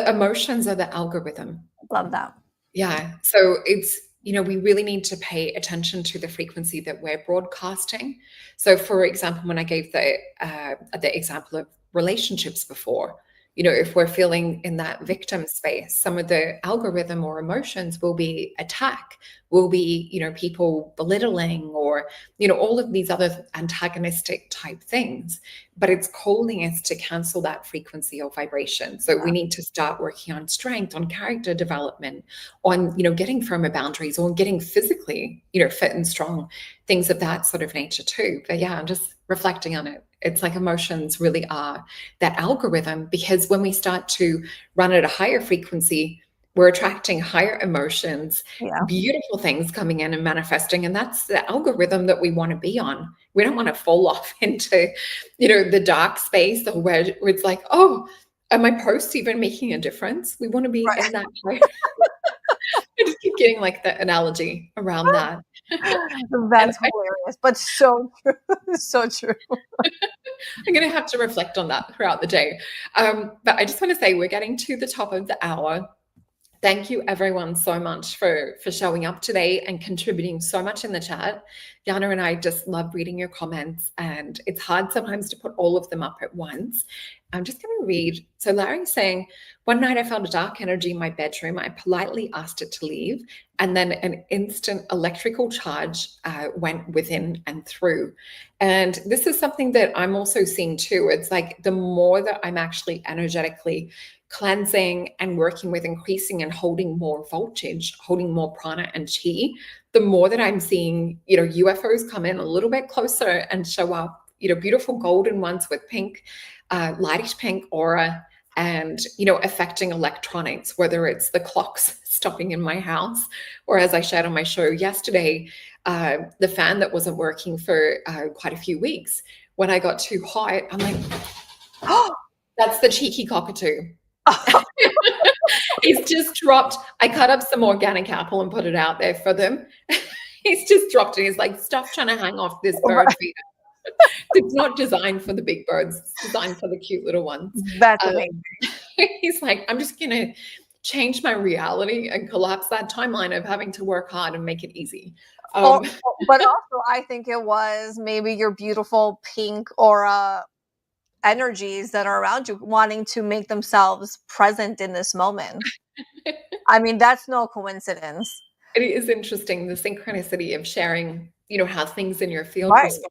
emotions are the algorithm. Love that. Yeah. So it's, we really need to pay attention to the frequency that we're broadcasting. So for example, when I gave the example of relationships before, if we're feeling in that victim space, some of the algorithm or emotions will be attack, will be, people belittling, or, all of these other antagonistic type things. But it's calling us to cancel that frequency or vibration. So we need to start working on strength, on character development, on, getting firmer boundaries, or getting physically, fit and strong, things of that sort of nature too. But yeah, I'm just reflecting on it. It's like emotions really are that algorithm, because when we start to run at a higher frequency, we're attracting higher emotions, beautiful things coming in and manifesting. And that's the algorithm that we want to be on. We don't want to fall off into, the dark space, or where it's like, oh, are my posts even making a difference? We want to be in that way. I just keep getting like the analogy around that. That's hilarious, but so true. So true. I'm going to have to reflect on that throughout the day. But I just want to say, we're getting to the top of the hour. Thank you everyone so much for showing up today and contributing so much in the chat. Yiannah and I just love reading your comments, and it's hard sometimes to put all of them up at once. I'm just going to read. So Larry's saying, one night I felt a dark energy in my bedroom. I politely asked it to leave, and then an instant electrical charge went within and through. And this is something that I'm also seeing too. It's like the more that I'm actually energetically cleansing and working with increasing and holding more voltage, holding more prana and chi, the more that I'm seeing, UFOs come in a little bit closer and show up, beautiful golden ones with pink, lightish pink aura, and, affecting electronics, whether it's the clocks stopping in my house, or as I shared on my show yesterday, the fan that wasn't working for quite a few weeks. When I got too hot, I'm like, oh, that's the cheeky cockatoo. He's just dropped. I cut up some organic apple and put it out there for them. He's just dropped it. He's like, stop trying to hang off this bird feeder. It's not designed for the big birds. It's designed for the cute little ones. That's amazing. He's like, I'm just going to change my reality and collapse that timeline of having to work hard and make it easy. But also, I think it was maybe your beautiful pink aura energies that are around you wanting to make themselves present in this moment. I mean, that's no coincidence. It is interesting, the synchronicity of sharing, how things in your field respond.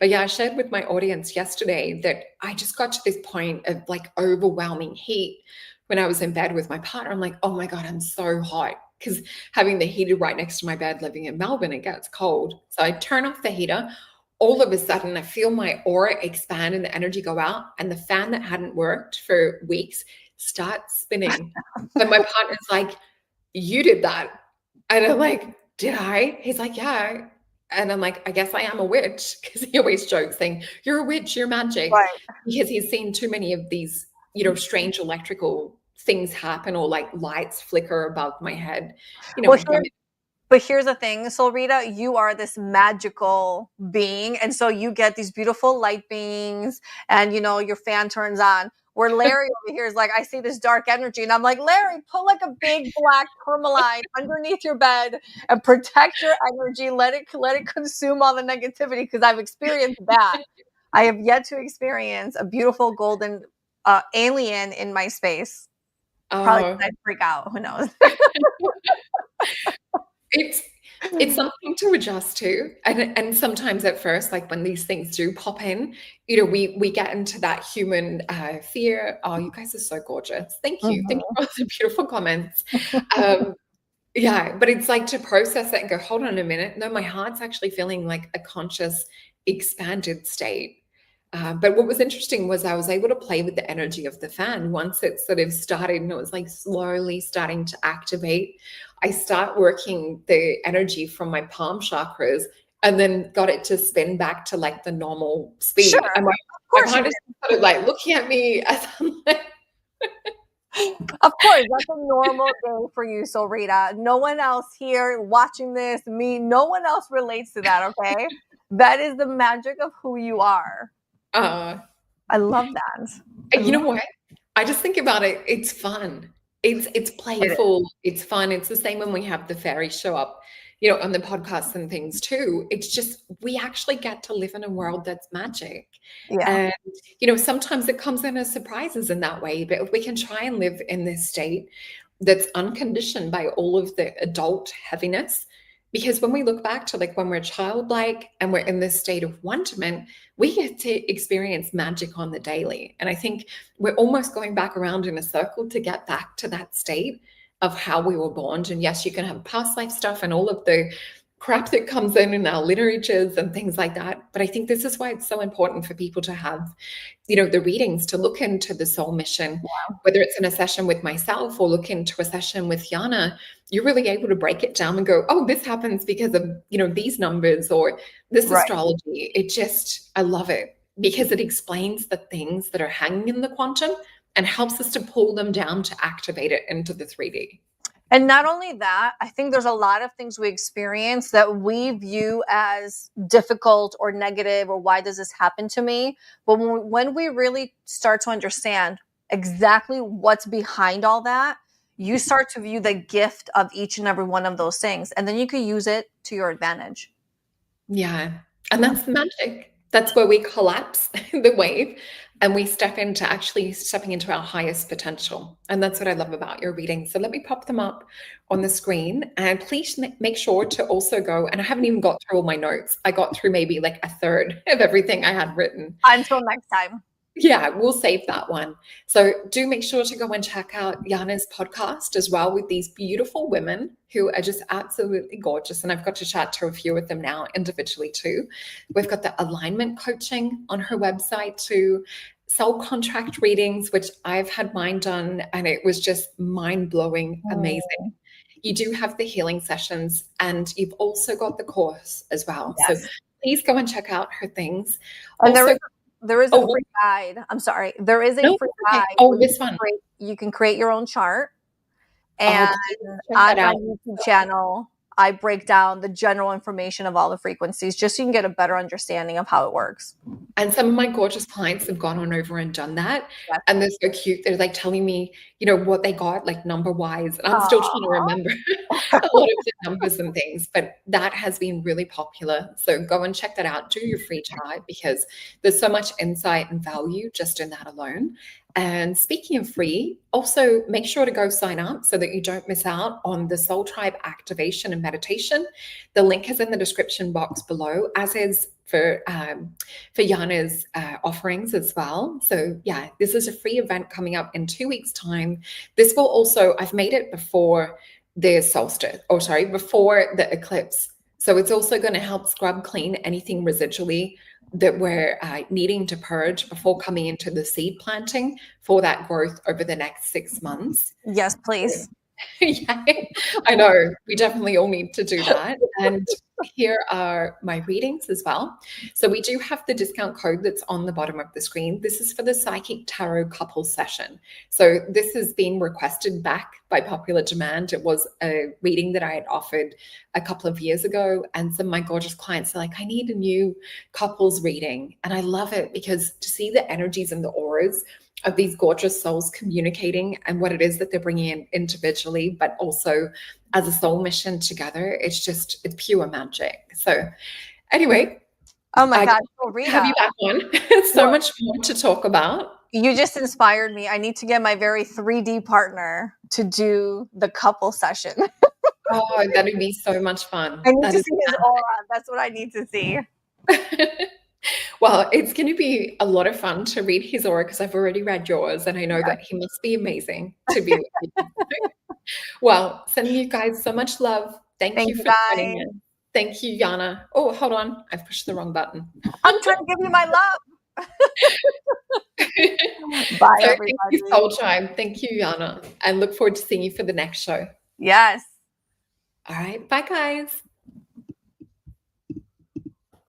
But yeah, I shared with my audience yesterday that I just got to this point of like overwhelming heat when I was in bed with my partner. I'm like, oh my God, I'm so hot. Because having the heater right next to my bed, living in Melbourne, it gets cold. So I turn off the heater. All of a sudden, I feel my aura expand and the energy go out. And the fan that hadn't worked for weeks starts spinning. And my partner's like, you did that. And I'm like, did I? He's like, yeah. And I'm like, I guess I am a witch. Because he always jokes saying, you're a witch, you're magic. Right. Because he's seen too many of these, strange electrical things happen, or like lights flicker above my head. But here's the thing, Solreta, you are this magical being. And so you get these beautiful light beings and, your fan turns on. Where Larry over here is like, I see this dark energy. And I'm like, Larry, put like a big black permaline underneath your bed and protect your energy. Let it consume all the negativity, because I've experienced that. I have yet to experience a beautiful golden alien in my space. Probably I'd freak out. Who knows? It's something to adjust to, and sometimes at first, like when these things do pop in, we get into that human fear. Oh, you guys are so gorgeous! Thank you, thank you for all the beautiful comments. Yeah, but it's like to process it and go, hold on a minute. No, my heart's actually feeling like a conscious, expanded state. But what was interesting was I was able to play with the energy of the fan once it sort of started, and it was like slowly starting to activate. I start working the energy from my palm chakras and then got it to spin back to like the normal speed. Sure, and my partner sort of like looking at me as I'm like, of course, that's a normal day for you, Solreta. No one else here watching this, no one else relates to that, okay? That is the magic of who you are. I love that. You know what? I just think about it. It's fun. It's playful. It's fun. It's the same when we have the fairies show up, on the podcasts and things too. It's just, we actually get to live in a world that's magic. Yeah. And, sometimes it comes in as surprises in that way. But if we can try and live in this state that's unconditioned by all of the adult heaviness, because when we look back to like when we're childlike and we're in this state of wonderment, we get to experience magic on the daily. And I think we're almost going back around in a circle to get back to that state of how we were born. And yes, you can have past life stuff and all of the crap that comes in our literatures and things like that. But I think this is why it's so important for people to have, the readings, to look into the soul mission, whether it's in a session with myself or look into a session with Yiannah. You're really able to break it down and go, oh, this happens because of, these numbers or this astrology. I love it because it explains the things that are hanging in the quantum and helps us to pull them down to activate it into the 3D. And not only that, I think there's a lot of things we experience that we view as difficult or negative, or why does this happen to me? But when we really start to understand exactly what's behind all that, you start to view the gift of each and every one of those things, and then you can use it to your advantage. Yeah. And that's the magic. That's where we collapse the wave and we step into actually stepping into our highest potential. And that's what I love about your reading. So let me pop them up on the screen. And please make sure to also go, and I haven't even got through all my notes. I got through maybe like a third of everything I had written. Until next time. Yeah, we'll save that one. So do make sure to go and check out Yiannah's podcast as well with these beautiful women who are just absolutely gorgeous. And I've got to chat to a few of them now individually too. We've got the alignment coaching on her website too, soul contract readings, which I've had mine done, and it was just mind-blowing, amazing. You do have the healing sessions, and you've also got the course as well. Yes. So please go and check out her things. And Also, there is a free guide. I'm sorry. There is a free guide. Oh, this one. You can create your own chart. And on my YouTube channel, I break down the general information of all the frequencies just so you can get a better understanding of how it works. And some of my gorgeous clients have gone on over and done that. Yes. And they're so cute. They're like telling me, you know, what they got, like number wise. And I'm still trying to remember a lot of the numbers and things, but that has been really popular. So go and check that out. Do your free chart because there's so much insight and value just in that alone. And speaking of free, also make sure to go sign up so that you don't miss out on the Soul Tribe activation and meditation. The link is in the description box below, as is for Yiannah's offerings as well. So yeah, this is a free event coming up in 2 weeks' time. This will also, I've made it before the solstice, or sorry, before the eclipse. So it's also going to help scrub clean anything residually that we're needing to purge before coming into the seed planting for that growth over the next 6 months. Yes, please. Yeah, I know. We definitely all need to do that. And here are my readings as well. So we do have the discount code that's on the bottom of the screen. This is for the Psychic Tarot couple session. So this has been requested back by popular demand. It was a reading that I had offered a couple of years ago. And some of my gorgeous clients are like, I need a new couples reading. And I love it because to see the energies and the auras of these gorgeous souls communicating and what it is that they're bringing in individually, but also as a soul mission together, it's pure magic. So anyway. Oh my God. Have you back on. It's so much more to talk about. You just inspired me. I need to get my very 3D partner to do the couple session. Oh, that would be so much fun. I need to see his aura. That's what I need to see. Well, it's going to be a lot of fun to read his aura because I've already read yours and I know that he must be amazing to be with you. Well, sending you guys so much love. Thank you for joining in. Thank you, Yiannah. Oh, hold on. I've pushed the wrong button. I'm trying to give you my love. Bye, everybody. Thank you, Soul Tribe. Thank you, Yiannah. And look forward to seeing you for the next show. Yes. All right. Bye, guys.